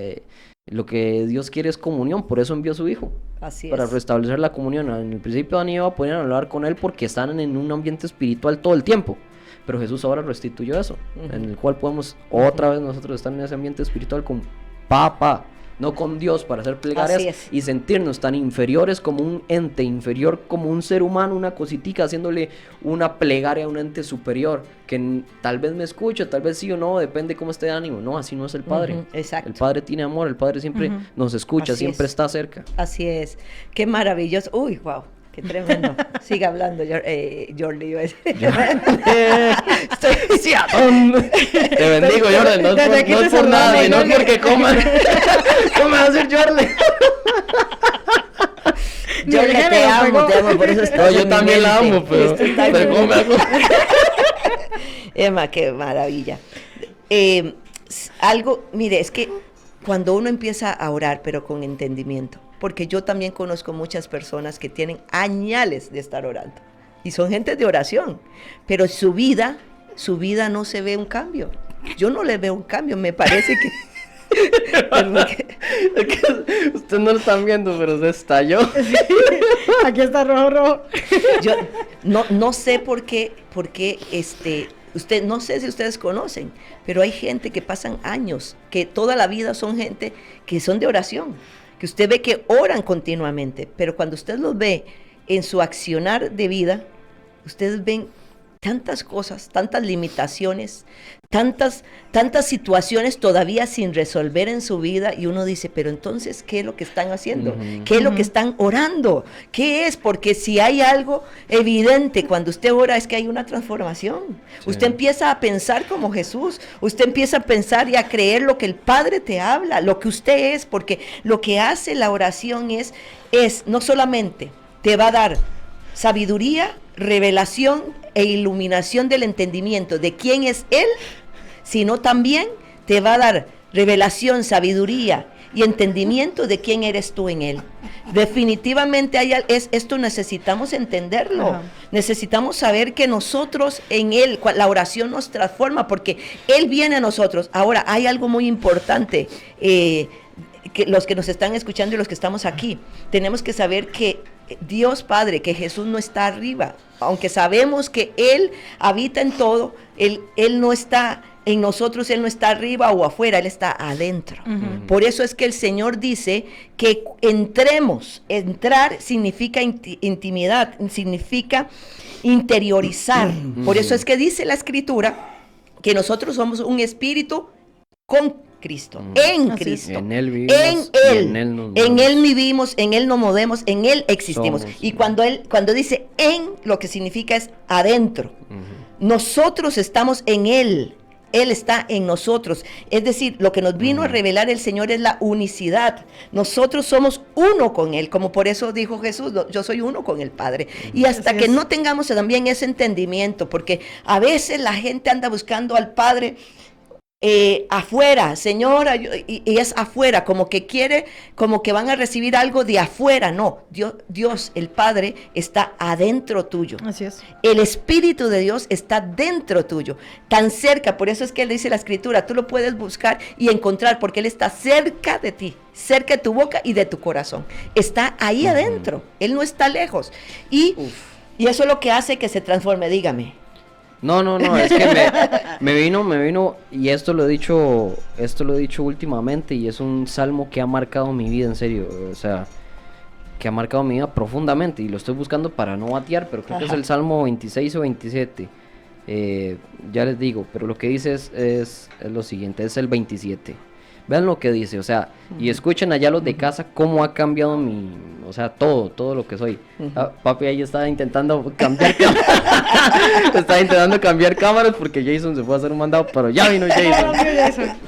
lo que Dios quiere es comunión, por eso envió a su Hijo. Así para restablecer la comunión. En el principio Adán y Eva podían hablar con Él porque están en un ambiente espiritual todo el tiempo, pero Jesús ahora restituyó eso, en el cual podemos otra vez nosotros estar en ese ambiente espiritual con Papá, no con Dios, para hacer plegarias y sentirnos tan inferiores como un ente inferior, como un ser humano, una cositica, haciéndole una plegaria a un ente superior, que tal vez me escuche, tal vez sí o no, depende cómo esté de ánimo. No, así no es el Padre. Exacto. El Padre tiene amor, el Padre siempre nos escucha, así siempre es. está cerca. Así es, qué maravilloso. Uy, wow. Qué tremendo. Siga hablando, Jordi. Iba a decir. Te bendigo, Jordi. No es por nada, y no es porque coma. ¿Cómo va a decir Jordi? Jordi, te amo, por eso estás en yo mi también la mente. amo, pero ¿cómo me hago? Emma, qué maravilla. Mire, es que cuando uno empieza a orar, pero con entendimiento, porque yo también conozco muchas personas que tienen añales de estar orando, y son gente de oración, pero su vida no se ve un cambio. Yo no le veo un cambio, me parece que... Es que ustedes no lo están viendo, pero se estalló. Sí, aquí está rojo. Yo no sé por qué no sé si ustedes conocen, pero hay gente que pasan años, que toda la vida son gente que son de oración, que usted ve que oran continuamente, pero cuando usted los ve en su accionar de vida, ustedes ven tantas cosas, tantas limitaciones, tantas situaciones todavía sin resolver en su vida, y uno dice, pero entonces, ¿qué es lo que están haciendo? Uh-huh. ¿Qué es lo que están orando? ¿Qué es? Porque si hay algo evidente cuando usted ora es que hay una transformación. Sí. Usted empieza a pensar como Jesús, usted empieza a pensar y a creer lo que el Padre te habla, lo que usted es, porque lo que hace la oración es no solamente te va a dar sabiduría, revelación e iluminación del entendimiento de quién es Él, sino también te va a dar revelación, sabiduría y entendimiento de quién eres tú en Él. Definitivamente esto necesitamos entenderlo. Ajá. Necesitamos saber que nosotros en Él, la oración nos transforma porque Él viene a nosotros. Ahora, hay algo muy importante, que los que nos están escuchando y los que estamos aquí, tenemos que saber que Dios Padre, que Jesús no está arriba, aunque sabemos que Él habita en todo, Él no está en nosotros, Él no está arriba o afuera, Él está adentro. Uh-huh. Por eso es que el Señor dice que entrar significa intimidad, significa interiorizar. Uh-huh. Por eso es que dice la Escritura que nosotros somos un espíritu con Cristo, en Cristo, en Él vivimos, en Él vivimos, en Él nos movemos, en Él existimos. Y cuando dice en, lo que significa es adentro. Uh-huh. Nosotros estamos en Él está en nosotros. Es decir, lo que nos vino a revelar el Señor es la unicidad. Nosotros somos uno con Él, como por eso dijo Jesús, yo soy uno con el Padre. Y hasta que no tengamos también ese entendimiento, porque a veces la gente anda buscando al Padre afuera, Señora, y es afuera, como que quiere, como que van a recibir algo de afuera. No, Dios, el Padre, está adentro tuyo. Así es. El Espíritu de Dios está dentro tuyo, tan cerca. Por eso es que Él dice la Escritura, tú lo puedes buscar y encontrar, porque Él está cerca de ti, cerca de tu boca y de tu corazón. Está ahí adentro, Él no está lejos. Y eso es lo que hace que se transforme, dígame. No, es que me vino, y esto lo he dicho últimamente, y es un salmo que ha marcado mi vida, en serio, o sea, que ha marcado mi vida profundamente, y lo estoy buscando para no batear, pero creo que es el Salmo 26 o 27, ya les digo, pero lo que dice es lo siguiente, es el 27. Vean lo que dice, o sea, y escuchen allá los de casa cómo ha cambiado todo lo que soy. Papi ahí estaba intentando cambiar cámaras porque Jason se fue a hacer un mandado, pero ya vino Jason.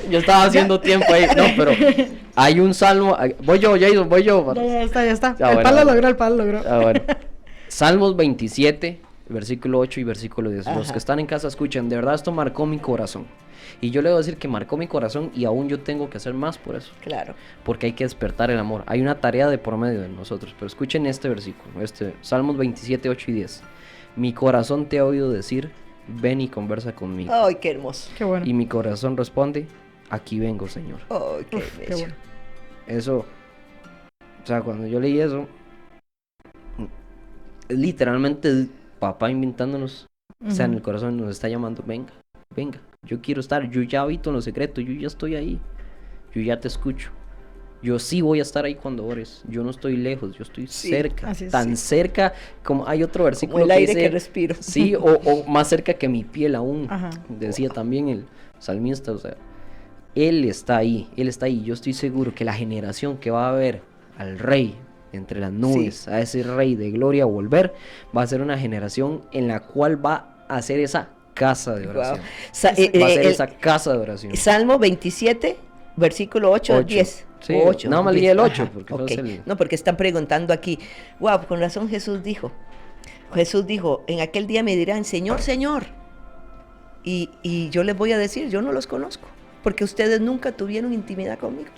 Yo estaba haciendo tiempo ahí, no, pero hay un salmo, voy yo. Ya está. El palo logró. Bueno. Salmos 27, versículo 8 y versículo 10. Ajá. Los que están en casa escuchen, de verdad esto marcó mi corazón. Y yo le voy a decir que marcó mi corazón y aún yo tengo que hacer más por eso. Claro. Porque hay que despertar el amor. Hay una tarea de por medio de nosotros. Pero escuchen este versículo, Salmos 27, 8 y 10. Mi corazón te ha oído decir, ven y conversa conmigo. ¡Ay, qué hermoso! Qué bueno. Y mi corazón responde, aquí vengo, Señor. ¡Ay, qué bello! Qué bueno. Eso, o sea, cuando yo leí eso, literalmente papá invitándonos, o sea, en el corazón nos está llamando, venga. Yo quiero estar, yo ya habito en lo secreto, yo ya estoy ahí, yo ya te escucho, yo sí voy a estar ahí cuando ores, yo no estoy lejos, yo estoy cerca, tan cerca como hay otro versículo como el aire dice, que respiro. Sí, o más cerca que mi piel aún. Ajá. Decía también el salmista, o sea, Él está ahí, yo estoy seguro que la generación que va a ver al Rey entre las nubes, a ese Rey de gloria volver, va a ser una generación en la cual va a ser esa casa de oración. Wow. Va a ser esa casa de oración. Salmo 27, versículo 8 al 10. Sí, 8, nada más 10. leí el 8. Ajá, Porque okay. No, porque están preguntando aquí. Wow, con razón Jesús dijo, en aquel día me dirán, Señor, Señor. Y yo les voy a decir, yo no los conozco, porque ustedes nunca tuvieron intimidad conmigo.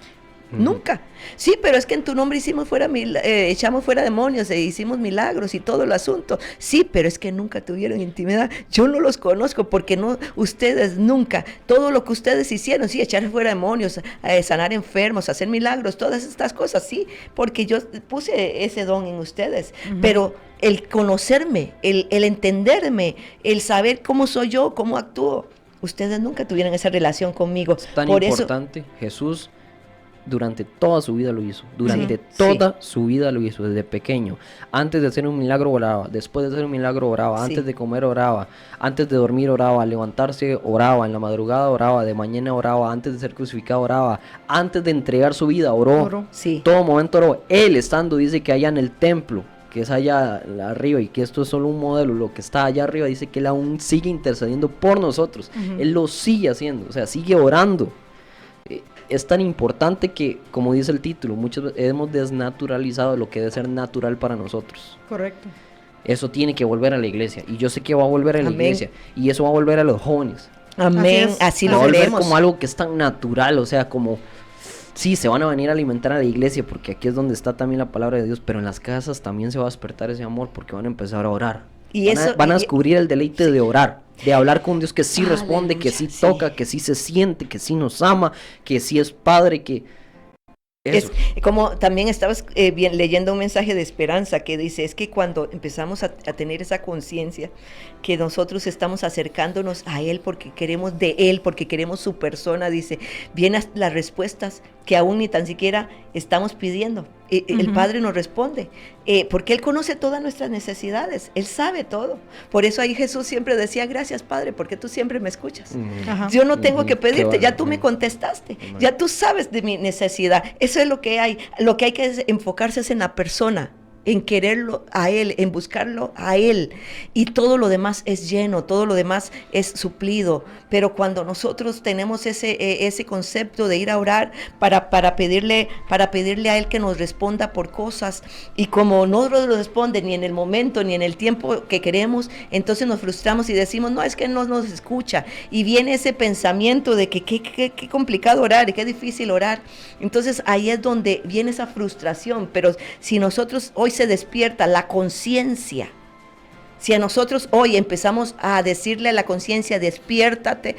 Nunca. Sí, pero es que en tu nombre echamos fuera demonios e hicimos milagros y todo el asunto. Sí, pero es que nunca tuvieron intimidad. Yo no los conozco porque no, ustedes nunca. Todo lo que ustedes hicieron, sí, echar fuera demonios, sanar enfermos, hacer milagros, todas estas cosas, sí, porque yo puse ese don en ustedes. Pero el conocerme, el entenderme, el saber cómo soy yo, cómo actúo, ustedes nunca tuvieron esa relación conmigo. Es tan Por importante, Jesús durante toda su vida lo hizo, su vida lo hizo, desde pequeño. Antes de hacer un milagro oraba, después de hacer un milagro oraba, antes de comer oraba, antes de dormir oraba, al levantarse oraba, en la madrugada oraba, de mañana oraba, antes de ser crucificado oraba, antes de entregar su vida oró. Sí. Todo momento oró. Él estando, dice que allá en el templo, que es allá arriba, y que esto es solo un modelo, lo que está allá arriba, dice que él aún sigue intercediendo por nosotros. Él lo sigue haciendo, o sea, sigue orando. Es tan importante que, como dice el título, muchas veces hemos desnaturalizado lo que debe ser natural para nosotros. Correcto. Eso tiene que volver a la iglesia, y yo sé que va a volver a la iglesia, y eso va a volver a los jóvenes. Amén, así lo volver creemos. como algo que es tan natural, o sea, como, sí, se van a venir a alimentar a la iglesia, porque aquí es donde está también la palabra de Dios, pero en las casas también se va a despertar ese amor, porque van a empezar a orar. Y van a descubrir el deleite de orar, de hablar con Dios que sí responde, que sí toca, que sí se siente, que sí nos ama, que sí es Padre, que... Eso. Es como también estabas leyendo un mensaje de esperanza que dice, es que cuando empezamos a tener esa conciencia que nosotros estamos acercándonos a Él porque queremos de Él, porque queremos su persona, dice, vienen las respuestas que aún ni tan siquiera estamos pidiendo. El Padre nos responde, porque Él conoce todas nuestras necesidades, Él sabe todo. Por eso ahí Jesús siempre decía, gracias Padre, porque tú siempre me escuchas. Yo no tengo que pedirte, ya tú me contestaste, ya tú sabes de mi necesidad. Eso es lo que hay que enfocarse es en la persona, en quererlo a Él, en buscarlo a Él, y todo lo demás es lleno, todo lo demás es suplido. Pero cuando nosotros tenemos ese concepto de ir a orar para pedirle a Él que nos responda por cosas, y como no nos responde ni en el momento ni en el tiempo que queremos, entonces nos frustramos y decimos, no, es que no nos escucha, y viene ese pensamiento de que qué complicado orar y qué difícil orar. Entonces ahí es donde viene esa frustración. Pero si nosotros hoy se despierta la conciencia, si a nosotros hoy empezamos a decirle a la conciencia, despiértate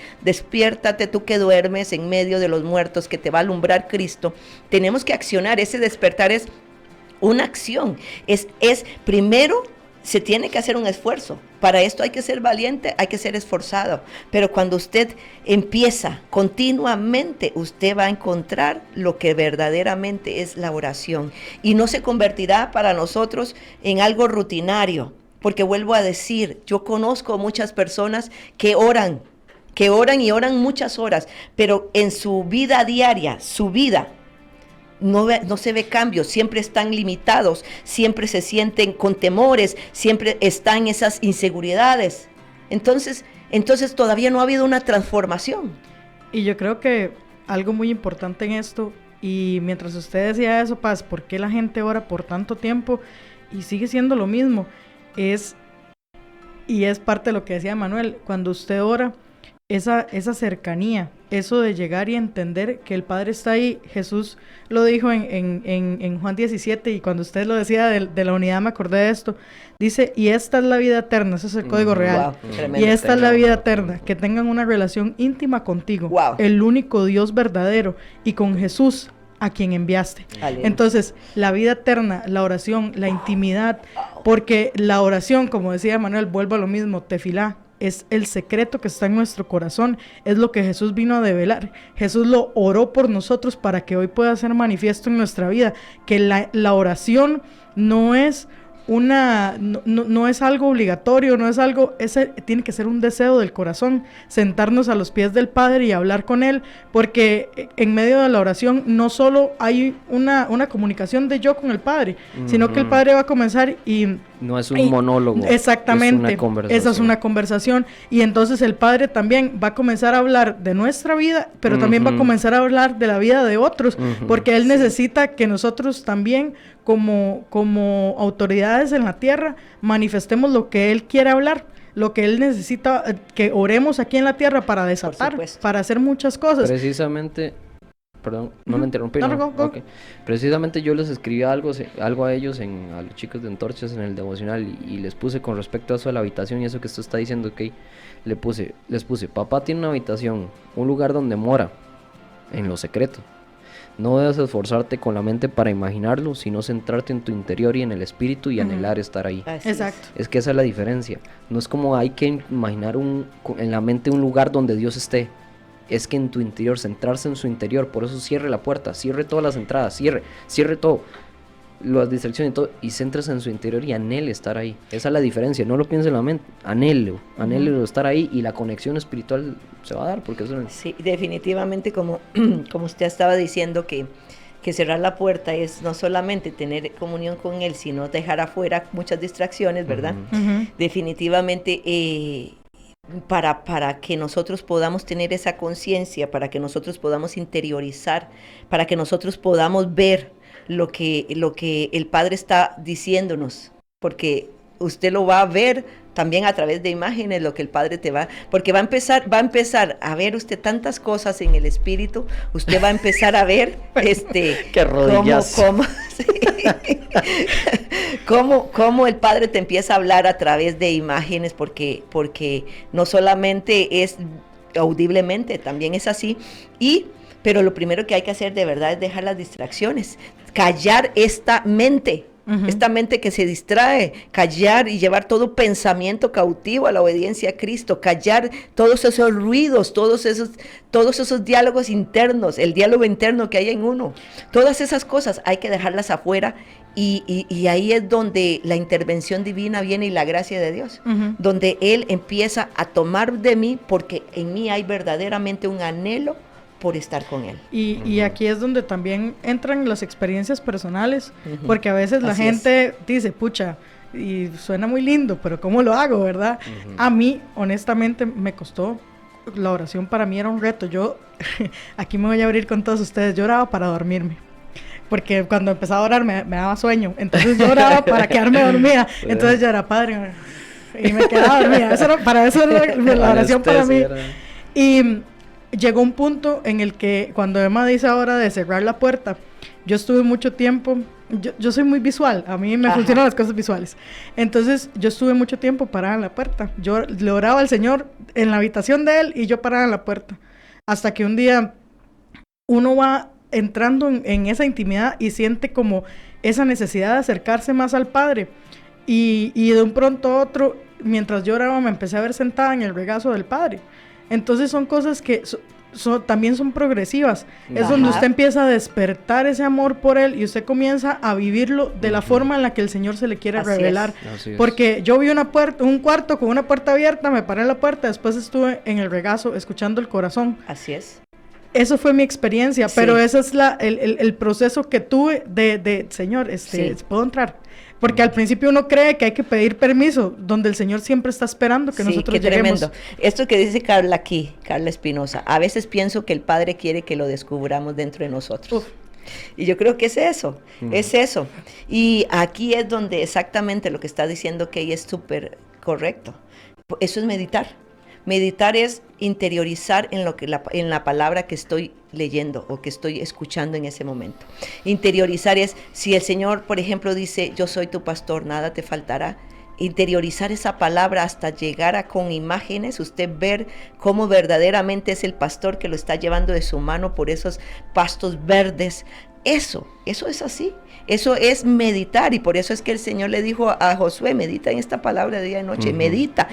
tú que duermes en medio de los muertos, que te va a alumbrar Cristo, tenemos que accionar. Ese despertar es una acción, es primero se tiene que hacer un esfuerzo. Para esto hay que ser valiente, hay que ser esforzado. Pero cuando usted empieza continuamente, usted va a encontrar lo que verdaderamente es la oración. Y no se convertirá para nosotros en algo rutinario. Porque vuelvo a decir, yo conozco muchas personas que oran y oran muchas horas, pero en su vida diaria, su vida, no se ve cambio, siempre están limitados, siempre se sienten con temores, siempre están esas inseguridades. Entonces todavía no ha habido una transformación. Y yo creo que algo muy importante en esto, y mientras usted decía eso, Paz, ¿por qué la gente ora por tanto tiempo y sigue siendo lo mismo? Es parte de lo que decía Manuel, cuando usted ora, esa cercanía, eso de llegar y entender que el Padre está ahí. Jesús lo dijo en Juan 17, y cuando usted lo decía de la unidad me acordé de esto. Dice, y esta es la vida eterna, ese es el código real. Wow, y esta es la vida eterna, que tengan una relación íntima contigo, el único Dios verdadero, y con Jesús, a quien enviaste. Aleluya. Entonces, la vida eterna, la oración, la intimidad, porque la oración, como decía Manuel, vuelvo a lo mismo, tefilá, es el secreto que está en nuestro corazón, es lo que Jesús vino a develar. Jesús lo oró por nosotros para que hoy pueda ser manifiesto en nuestra vida, que la oración no es no es algo obligatorio, no es algo, tiene que ser un deseo del corazón, sentarnos a los pies del Padre y hablar con Él, porque en medio de la oración no solo hay una comunicación de yo con el Padre, sino que el Padre va a comenzar y... No es un monólogo. Exactamente, es una conversación. esa es una conversación, y entonces el Padre también va a comenzar a hablar de nuestra vida, pero también va a comenzar a hablar de la vida de otros, porque Él necesita que nosotros también, como autoridades en la tierra, manifestemos lo que Él quiere hablar, lo que Él necesita, que oremos aquí en la tierra para desatar, para hacer muchas cosas. Precisamente... Perdón, no me interrumpí. No. Okay. Precisamente yo les escribí algo a ellos, a los chicos de Antorchas en el devocional, y les puse con respecto a eso de la habitación y eso que esto está diciendo, ok, les puse, papá tiene una habitación, un lugar donde mora, en lo secreto. No debes esforzarte con la mente para imaginarlo, sino centrarte en tu interior y en el espíritu y anhelar estar ahí. Exacto. Es que esa es la diferencia. No es como hay que imaginar en la mente un lugar donde Dios esté. Es que en tu interior, centrarse en su interior. Por eso cierre la puerta, cierre todas las entradas, cierre todo, las distracciones y todo, y céntrese en su interior y anhele estar ahí. Esa es la diferencia, no lo piense en la mente, anhelo estar ahí, y la conexión espiritual se va a dar, porque eso Sí, definitivamente, como usted estaba diciendo, que cerrar la puerta es no solamente tener comunión con Él, sino dejar afuera muchas distracciones, ¿verdad? Definitivamente, para que nosotros podamos tener esa conciencia, para que nosotros podamos interiorizar, para que nosotros podamos ver lo que el Padre está diciéndonos, porque usted lo va a ver también a través de imágenes, lo que el Padre porque va a empezar a ver usted tantas cosas en el Espíritu, usted va a empezar a ver qué rodillas. cómo el Padre te empieza a hablar a través de imágenes, porque no solamente es audiblemente, también es así, pero lo primero que hay que hacer de verdad es dejar las distracciones, callar esta mente que se distrae, callar y llevar todo pensamiento cautivo a la obediencia a Cristo, callar todos esos ruidos, todos esos diálogos internos, el diálogo interno que hay en uno, todas esas cosas hay que dejarlas afuera, y ahí es donde la intervención divina viene y la gracia de Dios, donde Él empieza a tomar de mí, porque en mí hay verdaderamente un anhelo por estar con Él. Y aquí es donde también entran las experiencias personales, porque a veces la gente dice, pucha, y suena muy lindo, pero ¿cómo lo hago, verdad? A mí, honestamente, me costó. La oración para mí era un reto. Yo, aquí me voy a abrir con todos ustedes, yo oraba para dormirme, porque cuando empezaba a orar me daba sueño, entonces yo oraba para quedarme dormida, entonces yo era Padre, y me quedaba dormida. Para eso era la oración para mí. Y llegó un punto en el que, cuando Emma dice ahora de cerrar la puerta, yo estuve mucho tiempo, yo soy muy visual, a mí me funcionan las cosas visuales, entonces yo estuve mucho tiempo parada en la puerta, yo le oraba al Señor en la habitación de Él y yo parada en la puerta, hasta que un día uno va entrando en esa intimidad y siente como esa necesidad de acercarse más al Padre, y de un pronto a otro, mientras yo oraba, me empecé a ver sentada en el regazo del Padre. Entonces son cosas que también son progresivas. Es donde usted empieza a despertar ese amor por Él y usted comienza a vivirlo de la forma en la que el Señor se le quiere revelar. Porque yo vi un cuarto con una puerta abierta, me paré en la puerta, después estuve en el regazo escuchando el corazón. Así es. Eso fue mi experiencia, pero ese es el proceso que tuve de Señor, ¿puedo entrar? Porque al principio uno cree que hay que pedir permiso, donde el Señor siempre está esperando que nosotros lleguemos. Tremendo. Esto que dice Carla Espinosa, a veces pienso que el Padre quiere que lo descubramos dentro de nosotros. Y yo creo que es eso. Y aquí es donde exactamente lo que está diciendo Kay es súper correcto. Eso es meditar. Meditar es interiorizar en la palabra que estoy leyendo o que estoy escuchando en ese momento. Interiorizar es, si el Señor, por ejemplo, dice, yo soy tu pastor, nada te faltará. Interiorizar esa palabra hasta llegar con imágenes, usted ver cómo verdaderamente es el pastor que lo está llevando de su mano por esos pastos verdes. Eso es así. Eso es meditar, y por eso es que el Señor le dijo a Josué, medita en esta palabra de día y noche, medita.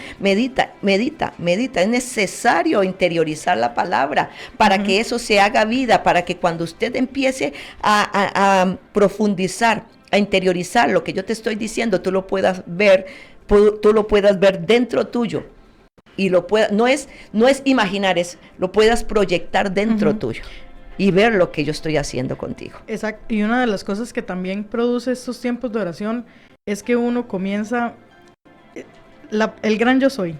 Es necesario interiorizar la palabra para que eso se haga vida, para que cuando usted empiece a profundizar a interiorizar lo que yo te estoy diciendo, tú lo puedas ver, tú lo puedas ver dentro tuyo. Y no es imaginar, lo puedas proyectar dentro tuyo y ver lo que yo estoy haciendo contigo. Exacto. Y una de las cosas que también produce estos tiempos de oración es que uno comienza el gran yo soy.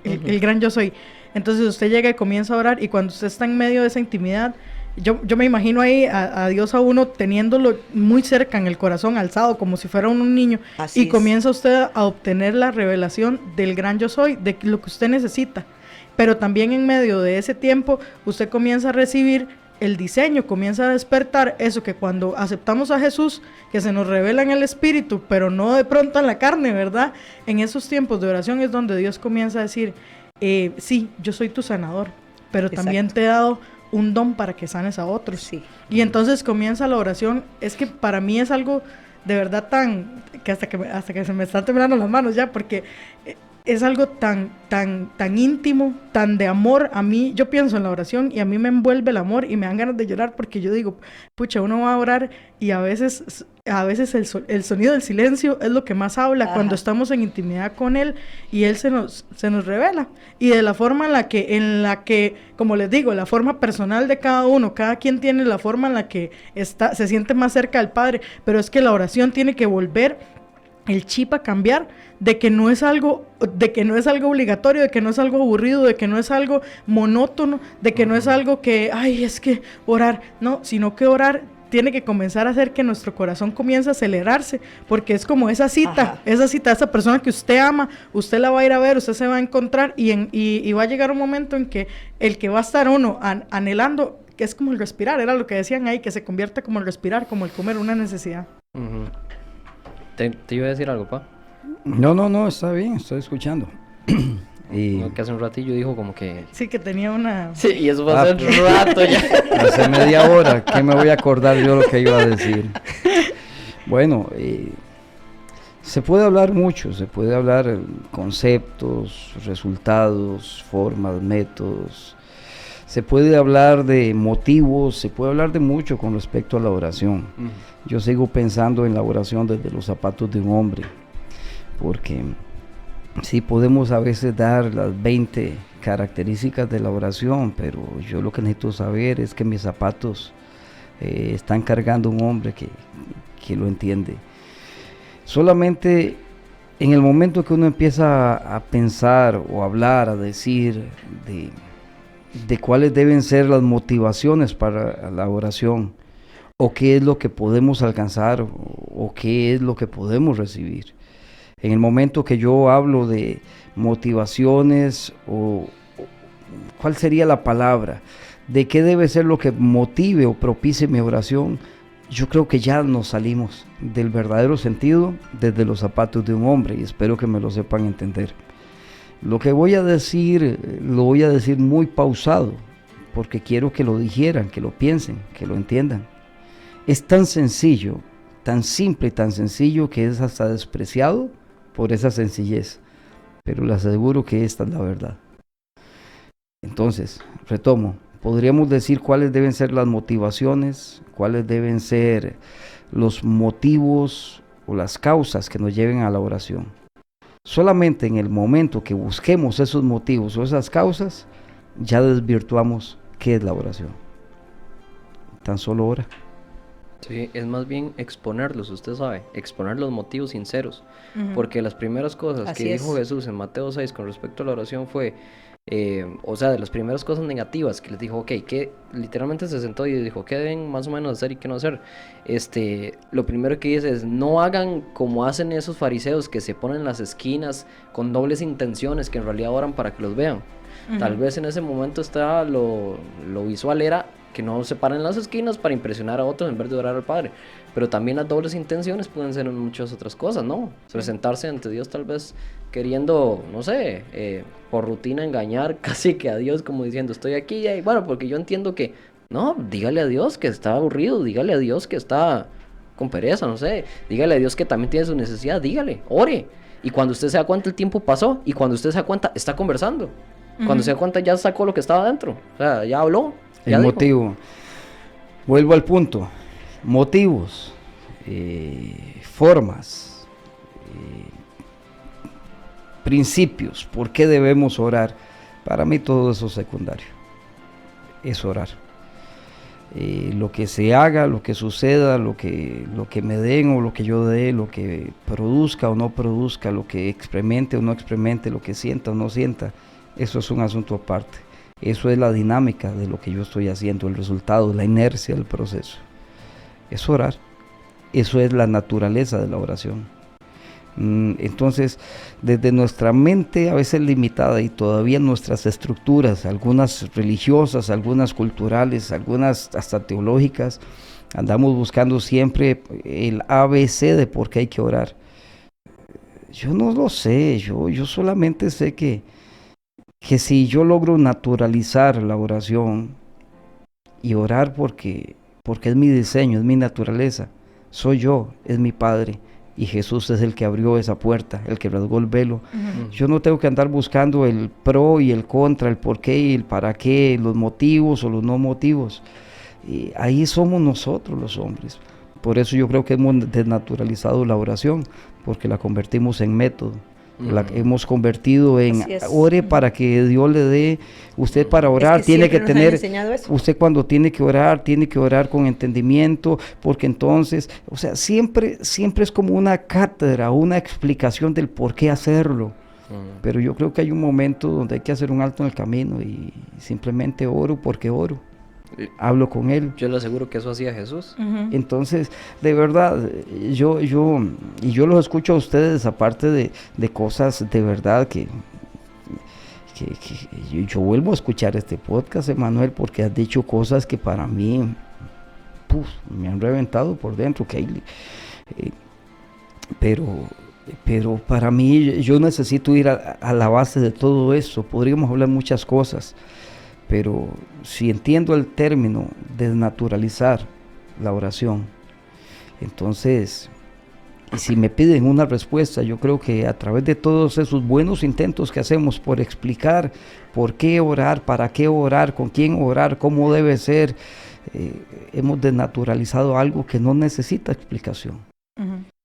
El gran yo soy. Entonces usted llega y comienza a orar, y cuando usted está en medio de esa intimidad, yo me imagino ahí a Dios, a uno teniéndolo muy cerca en el corazón, alzado como si fuera un niño. Así y comienza usted a obtener la revelación del gran yo soy, de lo que usted necesita. Pero también en medio de ese tiempo usted comienza a recibir el diseño, comienza a despertar eso que cuando aceptamos a Jesús, que se nos revela en el Espíritu, pero no de pronto en la carne, ¿verdad? En esos tiempos de oración es donde Dios comienza a decir, sí, yo soy tu sanador, pero también te he dado un don para que sanes a otros. Sí. Y entonces comienza la oración. Es que para mí es algo de verdad que hasta que se me están temblando las manos ya, porque es algo tan íntimo, tan de amor. A mí, yo pienso en la oración y a mí me envuelve el amor y me dan ganas de llorar, porque yo digo, pucha, uno va a orar y a veces el sonido del silencio es lo que más habla. Ajá. Cuando estamos en intimidad con Él y Él se nos revela. Y de la forma en la que, como les digo, la forma personal de cada uno, cada quien tiene la forma en la que se siente más cerca del Padre, pero es que la oración tiene que volver el chip a cambiar, de que no es algo obligatorio, de que no es algo aburrido, de que no es algo monótono, de que no es algo que, es que orar, no, sino que orar tiene que comenzar a hacer que nuestro corazón comience a acelerarse, porque es como esa cita, esa persona que usted ama, usted la va a ir a ver, usted se va a encontrar, y va a llegar un momento en que el que va a estar uno anhelando, que es como el respirar, era lo que decían ahí, que se convierte como el respirar, como el comer, una necesidad. ¿Te iba a decir algo, pa? No, está bien, estoy escuchando. Y que hace un ratillo dijo como que... Sí, que tenía una... Sí, y eso fue hace un rato ya. Hace media hora, ¿qué me voy a acordar yo lo que iba a decir? Bueno, se puede hablar mucho, se puede hablar conceptos, resultados, formas, métodos. Se puede hablar de motivos, se puede hablar de mucho con respecto a la oración. Yo sigo pensando en la oración desde los zapatos de un hombre, porque sí podemos a veces dar las 20 características de la oración, pero yo lo que necesito saber es que mis zapatos están cargando un hombre que lo entiende. Solamente en el momento que uno empieza a pensar o a hablar, a decir de cuáles deben ser las motivaciones para la oración, o qué es lo que podemos alcanzar, o qué es lo que podemos recibir. En el momento que yo hablo de motivaciones, o cuál sería la palabra, de qué debe ser lo que motive o propicie mi oración, yo creo que ya nos salimos del verdadero sentido desde los zapatos de un hombre, y espero que me lo sepan entender. Lo que voy a decir, lo voy a decir muy pausado, porque quiero que lo digieran, que lo piensen, que lo entiendan. Es tan sencillo, tan simple y tan sencillo que es hasta despreciado por esa sencillez, pero les aseguro que esta es la verdad. Entonces, retomo, podríamos decir cuáles deben ser las motivaciones, cuáles deben ser los motivos o las causas que nos lleven a la oración. Solamente en el momento que busquemos esos motivos o esas causas, ya desvirtuamos qué es la oración. Tan solo ora. Sí, es más bien exponerlos, usted sabe, exponer los motivos sinceros, porque las primeras cosas que dijo Jesús en Mateo 6 con respecto a la oración fue, de las primeras cosas negativas que les dijo, que literalmente se sentó y dijo, ¿qué deben más o menos hacer y qué no hacer? Lo primero que dice es, no hagan como hacen esos fariseos que se ponen en las esquinas con dobles intenciones, que en realidad oran para que los vean. Tal vez en ese momento lo visual era que no se paren en las esquinas para impresionar a otros en vez de orar al Padre, pero también las dobles intenciones pueden ser en muchas otras cosas, ¿no? Sí. Presentarse ante Dios tal vez queriendo, no sé, por rutina engañar casi que a Dios, como diciendo, estoy aquí, y bueno, porque yo entiendo que, no, dígale a Dios que está aburrido, dígale a Dios que está con pereza, no sé, dígale a Dios que también tiene su necesidad, dígale, ore, y cuando usted se da cuenta el tiempo pasó, y cuando usted se da cuenta está conversando, cuando se da cuenta ya sacó lo que estaba dentro, o sea, ya habló. El motivo. Vuelvo al punto. Motivos. formas, principios, por qué debemos orar. Para mí todo eso es secundario, es orar. Lo que se haga, lo que suceda, lo que me den o lo que yo dé, lo que produzca o no produzca, lo que experimente o no experimente, lo que sienta o no sienta, eso es un asunto aparte. Eso es la dinámica de lo que yo estoy haciendo, el resultado, la inercia del proceso. Es orar. Eso es la naturaleza de la oración. Entonces, desde nuestra mente a veces limitada y todavía nuestras estructuras, algunas religiosas, algunas culturales, algunas hasta teológicas, andamos buscando siempre el ABC de por qué hay que orar. Yo no lo sé, yo solamente sé que si yo logro naturalizar la oración y orar porque es mi diseño, es mi naturaleza, soy yo, es mi Padre. Y Jesús es el que abrió esa puerta, el que rasgó el velo. Yo no tengo que andar buscando el pro y el contra, el por qué y el para qué, los motivos o los no motivos. Y ahí somos nosotros los hombres. Por eso yo creo que hemos desnaturalizado la oración, porque la convertimos en método. La hemos convertido en ore para que Dios le dé. Usted para orar tiene que tener, usted cuando tiene que orar con entendimiento, porque entonces, o sea, siempre es como una cátedra, una explicación del por qué hacerlo. Pero yo creo que hay un momento donde hay que hacer un alto en el camino y simplemente oro porque oro. Hablo con él. Yo le aseguro que eso hacía Jesús. Entonces, de verdad, yo los escucho a ustedes, aparte de cosas de verdad que yo vuelvo a escuchar este podcast, Emanuel, porque has dicho cosas que para mí me han reventado por dentro, Kaylee. Pero para mí, yo necesito ir a la base de todo eso. Podríamos hablar muchas cosas, pero si entiendo el término desnaturalizar la oración, entonces, y si me piden una respuesta, yo creo que a través de todos esos buenos intentos que hacemos por explicar por qué orar, para qué orar, con quién orar, cómo debe ser, hemos desnaturalizado algo que no necesita explicación.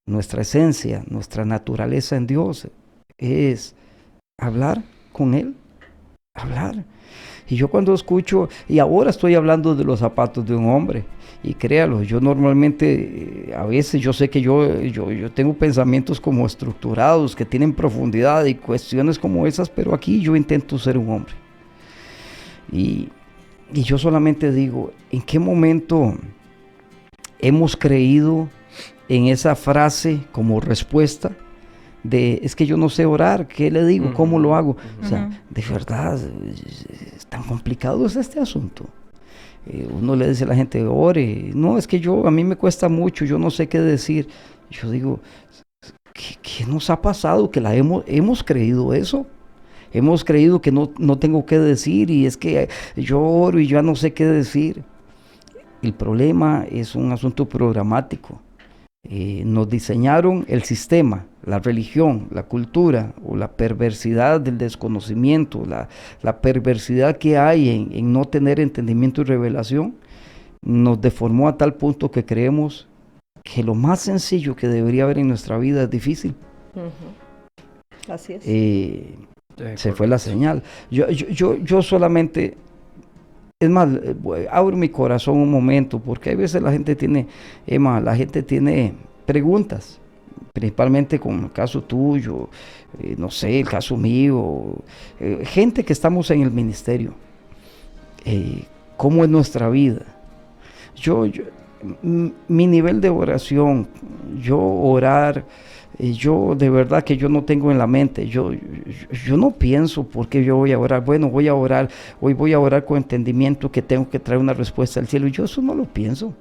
Nuestra esencia, nuestra naturaleza en Dios es hablar con Él, hablar. Y yo cuando escucho, y ahora estoy hablando de los zapatos de un hombre, y créalo, yo normalmente, a veces yo sé que yo tengo pensamientos como estructurados, que tienen profundidad y cuestiones como esas, pero aquí yo intento ser un hombre. Y yo solamente digo, ¿en qué momento hemos creído en esa frase como respuesta? Es que yo no sé orar, ¿qué le digo? ¿Cómo lo hago? O sea, de verdad, es tan complicado es este asunto. Uno le dice a la gente, ore. No, es que a mí me cuesta mucho, yo no sé qué decir. Yo digo, ¿qué nos ha pasado? Que hemos creído eso. Hemos creído que no tengo qué decir y es que yo oro y ya no sé qué decir. El problema es un asunto programático. Nos diseñaron el sistema, la religión, la cultura o la perversidad del desconocimiento, la perversidad que hay en no tener entendimiento y revelación, nos deformó a tal punto que creemos que lo más sencillo que debería haber en nuestra vida es difícil. Así es. Se fue la señal. Yo solamente... Es más, abro mi corazón un momento, porque hay veces la gente tiene preguntas, principalmente con el caso tuyo, no sé, el caso mío, gente que estamos en el ministerio, ¿cómo es nuestra vida? Mi nivel de oración, orar, yo de verdad que yo no tengo en la mente, yo no pienso por qué yo voy a orar. Bueno, voy a orar, hoy voy a orar con entendimiento que tengo que traer una respuesta al cielo. Yo eso no lo pienso.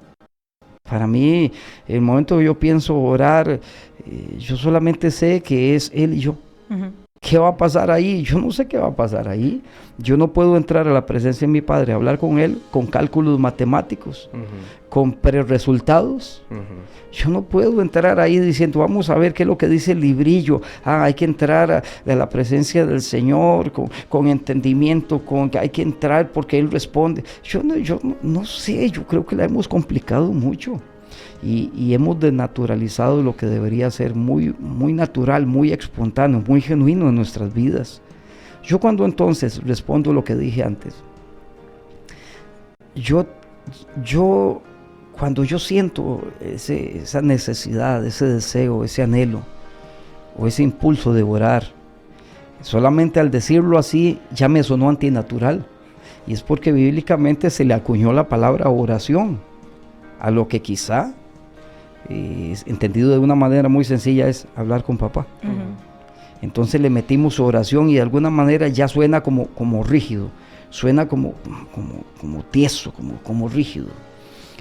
Para mí, el momento que yo pienso orar, yo solamente sé que es Él y yo. ¿Qué va a pasar ahí? Yo no sé qué va a pasar ahí. Yo no puedo entrar a la presencia de mi Padre, hablar con Él con cálculos matemáticos, con preresultados. Yo no puedo entrar ahí diciendo, vamos a ver qué es lo que dice el librillo. Hay que entrar a la presencia del Señor con entendimiento, hay que entrar porque Él responde. Yo no sé, yo creo que la hemos complicado mucho. y hemos desnaturalizado lo que debería ser muy, muy natural, muy espontáneo, muy genuino en nuestras vidas. Yo cuando entonces respondo lo que dije antes, cuando yo siento esa necesidad, ese deseo, ese anhelo o ese impulso de orar, solamente al decirlo así ya me sonó antinatural, y es porque bíblicamente se le acuñó la palabra oración a lo que quizá, entendido de una manera muy sencilla, es hablar con papá. Entonces le metimos su oración y de alguna manera ya suena como rígido, suena como tieso, como rígido.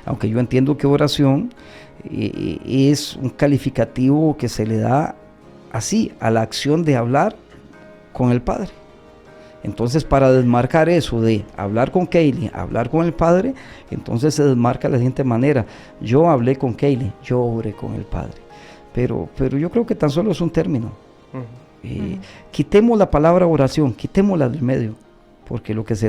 Aunque yo entiendo que oración es un calificativo que se le da así a la acción de hablar con el Padre. Entonces, para desmarcar eso de hablar con Kaylee, hablar con el Padre, entonces se desmarca de la siguiente manera: yo hablé con Kaylee, yo oré con el Padre. Pero yo creo que tan solo es un término. Quitemos la palabra oración, quitémosla del medio, porque lo que se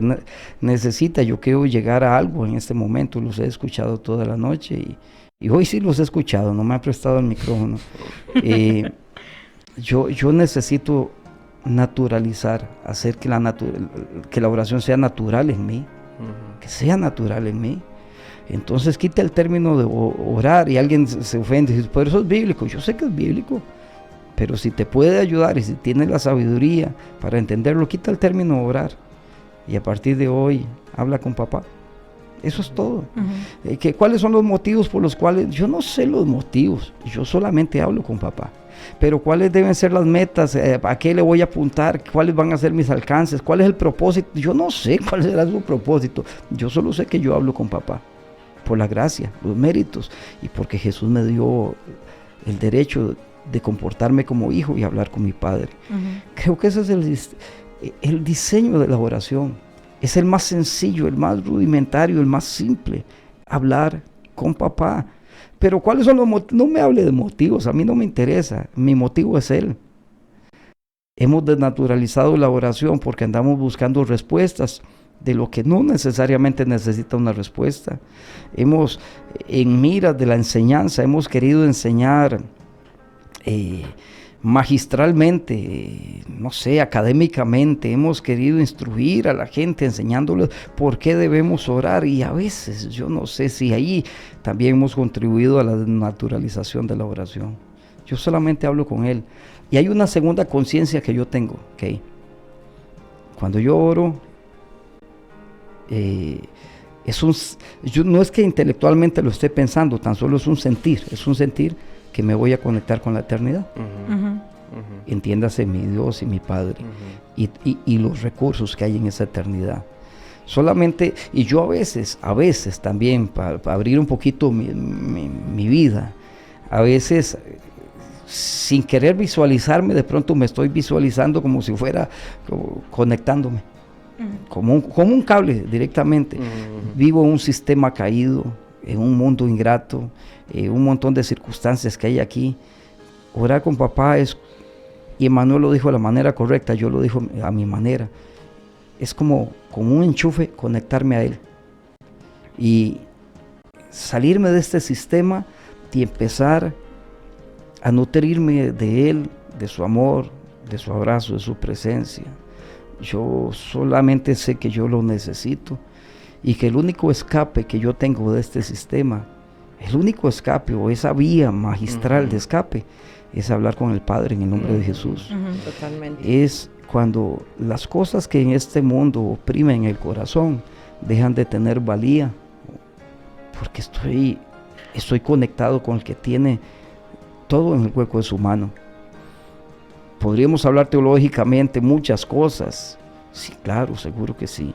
necesita, yo quiero llegar a algo en este momento. Los he escuchado toda la noche y hoy sí los he escuchado, no me ha prestado el micrófono. Yo necesito naturalizar, hacer que la oración sea natural en mí, que sea natural en mí. Entonces quita el término de orar, y alguien se ofende y dice, pero eso es bíblico. Yo sé que es bíblico, pero si te puede ayudar y si tienes la sabiduría para entenderlo, quita el término orar, y a partir de hoy habla con papá. Eso es todo. ¿Cuáles son los motivos por los cuales? Yo no sé los motivos, yo solamente hablo con papá. Pero ¿cuáles deben ser las metas? ¿A qué le voy a apuntar? ¿Cuáles van a ser mis alcances? ¿Cuál es el propósito? Yo no sé cuál será su propósito. Yo solo sé que yo hablo con papá, por la gracia, los méritos, y porque Jesús me dio el derecho de comportarme como hijo y hablar con mi Padre. Creo que ese es el diseño de la oración. Es el más sencillo, el más rudimentario, el más simple. Hablar con papá. Pero ¿cuáles son los motivos? No me hable de motivos, a mí no me interesa. Mi motivo es Él. Hemos desnaturalizado la oración porque andamos buscando respuestas de lo que no necesariamente necesita una respuesta. En miras de la enseñanza, hemos querido enseñar magistralmente, no sé, académicamente, hemos querido instruir a la gente enseñándoles por qué debemos orar, y a veces yo no sé si ahí también hemos contribuido a la desnaturalización de la oración. Yo solamente hablo con Él, y hay una segunda conciencia que yo tengo, ¿okay? Cuando yo oro, no es que intelectualmente lo esté pensando, tan solo es un sentir que me voy a conectar con la eternidad. Entiéndase, mi Dios y mi Padre, y los recursos que hay en esa eternidad. Solamente, y yo a veces también, para abrir un poquito mi vida, a veces sin querer visualizarme, de pronto me estoy visualizando como si fuera conectándome, como un cable directamente. Vivo en un sistema caído, en un mundo ingrato, un montón de circunstancias que hay aquí. Orar con papá y Emanuel lo dijo de la manera correcta, yo lo digo a mi manera, es como con un enchufe conectarme a Él y salirme de este sistema y empezar a nutrirme de Él, de su amor, de su abrazo, de su presencia. Yo solamente sé que yo lo necesito, y que el único escape que yo tengo de este sistema, el único escape o esa vía magistral de escape, es hablar con el Padre en el nombre de Jesús. Totalmente. Es cuando las cosas que en este mundo oprimen el corazón dejan de tener valía, porque estoy conectado con el que tiene todo en el hueco de su mano. Podríamos hablar teológicamente muchas cosas, sí, claro, seguro que sí.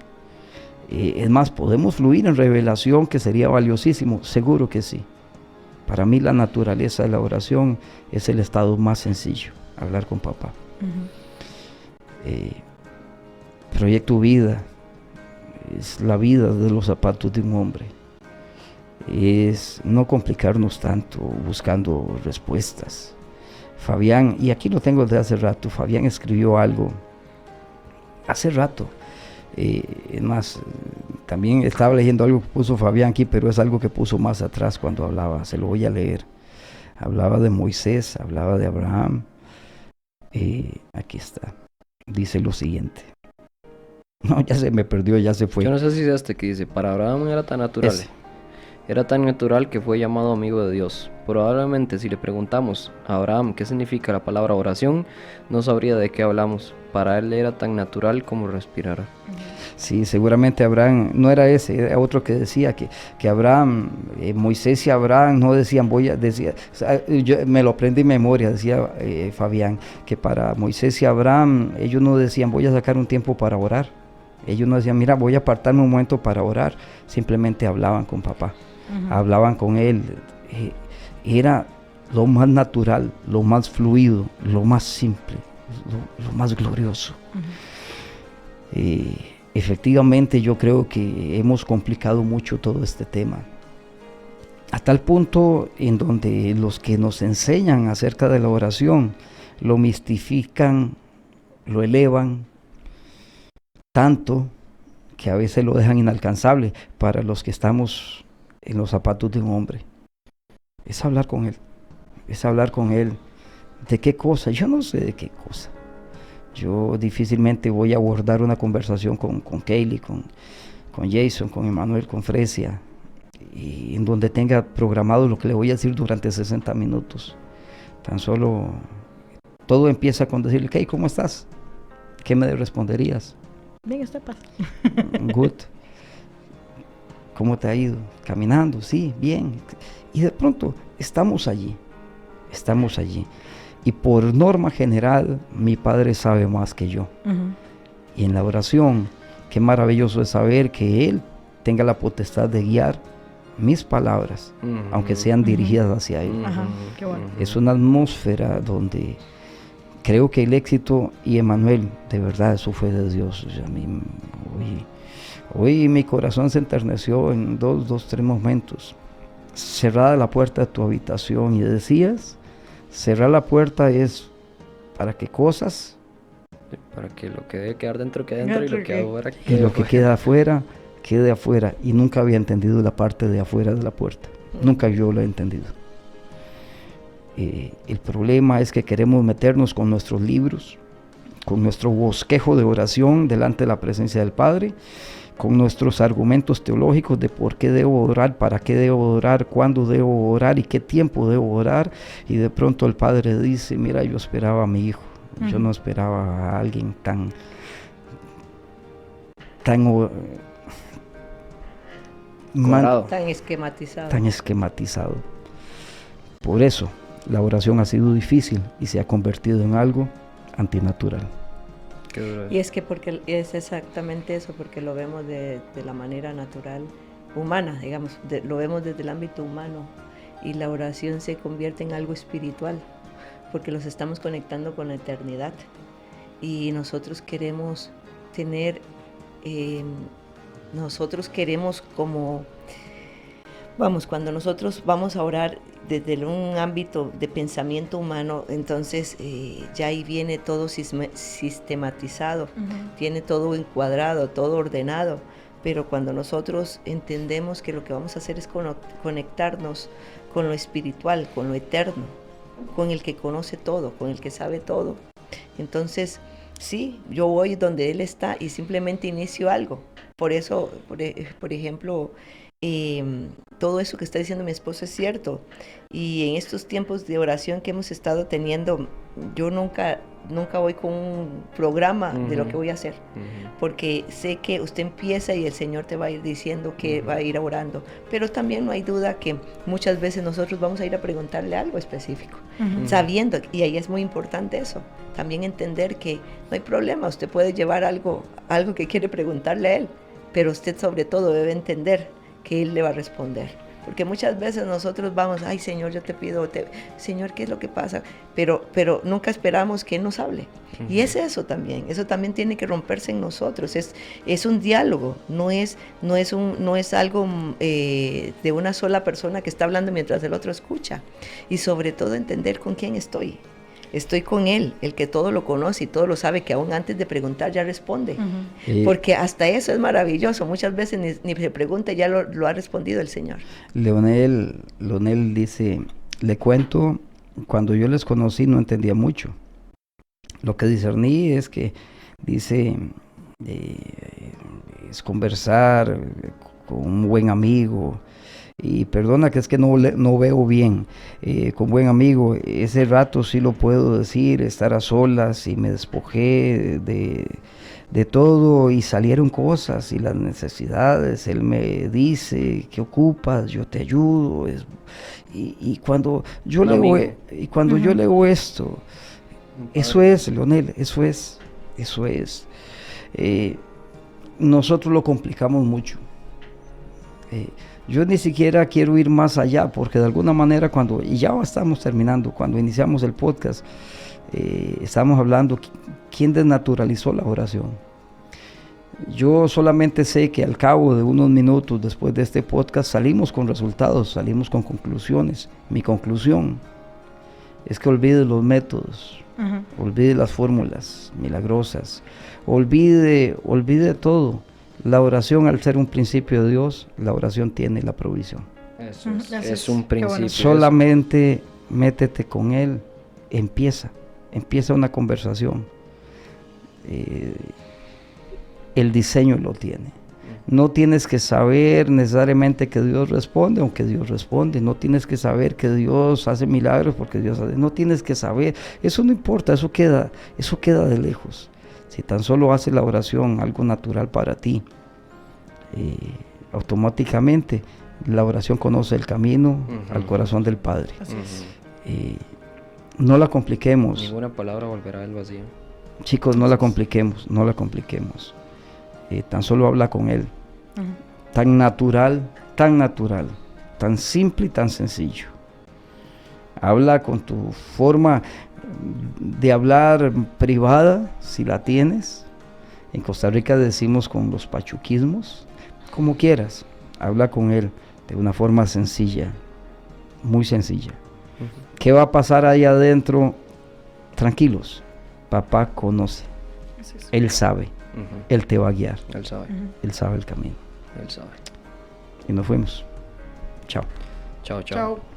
Es más, podemos fluir en revelación, que sería valiosísimo, seguro que sí. Para mí la naturaleza de la oración es el estado más sencillo, hablar con papá. Proyecto Vida es la vida de los zapatos de un hombre. Es no complicarnos tanto buscando respuestas. Fabián, y aquí lo tengo desde hace rato, Fabián escribió algo hace rato. Es más, también estaba leyendo algo que puso Fabián aquí, pero es algo que puso más atrás cuando hablaba, se lo voy a leer. Hablaba de Moisés, hablaba de Abraham. Aquí está. Dice lo siguiente. No, ya se me perdió, ya se fue. Yo no sé si es este que dice, para Abraham era tan natural. Era tan natural que fue llamado amigo de Dios. Probablemente si le preguntamos a Abraham qué significa la palabra oración, no sabría de qué hablamos. Para él era tan natural como respirar. Sí, seguramente Abraham, no era ese, era otro que decía que Abraham, Moisés y Abraham no decían decía, o sea, yo me lo aprendí en memoria, decía Fabián, que para Moisés y Abraham, ellos no decían voy a sacar un tiempo para orar. Ellos no decían, mira, voy a apartarme un momento para orar. Simplemente hablaban con papá, hablaban con él. Era lo más natural, lo más fluido, lo más simple, lo más glorioso. Efectivamente, yo creo que hemos complicado mucho todo este tema. A tal punto en donde los que nos enseñan acerca de la oración lo mistifican, lo elevan, tanto que a veces lo dejan inalcanzable para los que estamos en los zapatos de un hombre. Es hablar con él, es hablar con él. ¿De qué cosa? Yo no sé de qué cosa. Yo difícilmente voy a abordar una conversación con Kaylee, con Jason, con Emanuel, con Fresia, y en donde tenga programado lo que le voy a decir durante 60 minutos. Tan solo, todo empieza con decirle, Kay, ¿cómo estás? ¿Qué me responderías? Bien, usted pasa. Good. ¿Cómo te ha ido? Caminando, sí, bien. Y de pronto estamos allí. Y por norma general, mi padre sabe más que yo. Y en la oración, qué maravilloso es saber que Él tenga la potestad de guiar mis palabras, aunque sean dirigidas hacia Él. Qué bueno. Es una atmósfera donde creo que el éxito, y Emanuel, de verdad, eso fue de Dios. O sea, hoy mi corazón se enterneció en tres momentos. Cerrada la puerta de tu habitación y decías, cerrar la puerta es ¿para qué cosas? Para que lo que debe quedar dentro quede dentro y lo que afuera y lo que queda afuera, quede afuera. Y nunca había entendido la parte de afuera de la puerta. Nunca yo lo he entendido. El problema es que queremos meternos con nuestros libros, con nuestro bosquejo de oración delante de la presencia del Padre, con nuestros argumentos teológicos de por qué debo orar, para qué debo orar, cuándo debo orar y qué tiempo debo orar, y de pronto el Padre dice, mira, yo esperaba a mi hijo, yo no esperaba a alguien tan esquematizado. Por eso la oración ha sido difícil y se ha convertido en algo antinatural. Y es que porque es exactamente eso, porque lo vemos de la manera natural, humana, digamos, lo vemos desde el ámbito humano, y la oración se convierte en algo espiritual, porque los estamos conectando con la eternidad, y nosotros queremos tener, cuando nosotros vamos a orar desde un ámbito de pensamiento humano, entonces ya ahí viene todo sistematizado, tiene todo encuadrado, todo ordenado, pero cuando nosotros entendemos que lo que vamos a hacer es conectarnos con lo espiritual, con lo eterno, con el que conoce todo, con el que sabe todo, entonces sí, yo voy donde Él está y simplemente inicio algo. Por eso, por ejemplo, todo eso que está diciendo mi esposo es cierto, y en estos tiempos de oración que hemos estado teniendo, yo nunca voy con un programa de lo que voy a hacer, porque sé que usted empieza y el Señor te va a ir diciendo que va a ir orando, pero también no hay duda que muchas veces nosotros vamos a ir a preguntarle algo específico, sabiendo, y ahí es muy importante eso, también entender que no hay problema, usted puede llevar algo que quiere preguntarle a Él, pero usted sobre todo debe entender que Él le va a responder. Porque muchas veces nosotros vamos, ay Señor, yo te pido, Señor, ¿qué es lo que pasa? Pero nunca esperamos que Él nos hable. Y es eso también tiene que romperse en nosotros. Es un diálogo, no es algo de una sola persona que está hablando mientras el otro escucha. Y sobre todo entender con quién estoy. estoy con Él, el que todo lo conoce y todo lo sabe, que aún antes de preguntar ya responde. Ujú. Porque hasta eso es maravilloso. Muchas veces ni se pregunta, ya lo ha respondido el Señor. Leonel dice, le cuento, cuando yo les conocí no entendía mucho. Lo que discerní es que dice, es conversar con un buen amigo, y perdona que es que no veo bien, con buen amigo, ese rato sí lo puedo decir, estar a solas, y me despojé de todo y salieron cosas y las necesidades, él me dice, ¿qué ocupas? Yo te ayudo, y cuando yo yo leo esto, eso es, Leonel, eso es. Nosotros lo complicamos mucho. Yo ni siquiera quiero ir más allá, porque de alguna manera y ya estamos terminando, cuando iniciamos el podcast, estamos hablando, ¿quién desnaturalizó la oración? Yo solamente sé que al cabo de unos minutos después de este podcast salimos con resultados, salimos con conclusiones. Mi conclusión es que olvide los métodos, olvide las fórmulas milagrosas, olvide todo. La oración, al ser un principio de Dios, la oración tiene la provisión. Eso es un principio. Bueno. Solamente métete con Él, empieza una conversación. El diseño lo tiene. No tienes que saber necesariamente que Dios responde, aunque Dios responde. No tienes que saber que Dios hace milagros, porque Dios hace. No tienes que saber. Eso no importa, eso queda de lejos. Si tan solo haces la oración algo natural para ti, automáticamente la oración conoce el camino al corazón del Padre. No la compliquemos. Ninguna palabra volverá al vacío. Chicos, no la compliquemos. Tan solo habla con Él. Tan natural, tan simple y tan sencillo. Habla con tu forma de hablar privada, si la tienes. En Costa Rica decimos con los pachuquismos, como quieras. Habla con Él de una forma sencilla, muy sencilla. ¿Qué va a pasar ahí adentro? Tranquilos, papá conoce, Él sabe, Él te va a guiar, Él sabe, Él sabe el camino. Él sabe. Y nos fuimos. Chao. Chao. Chao.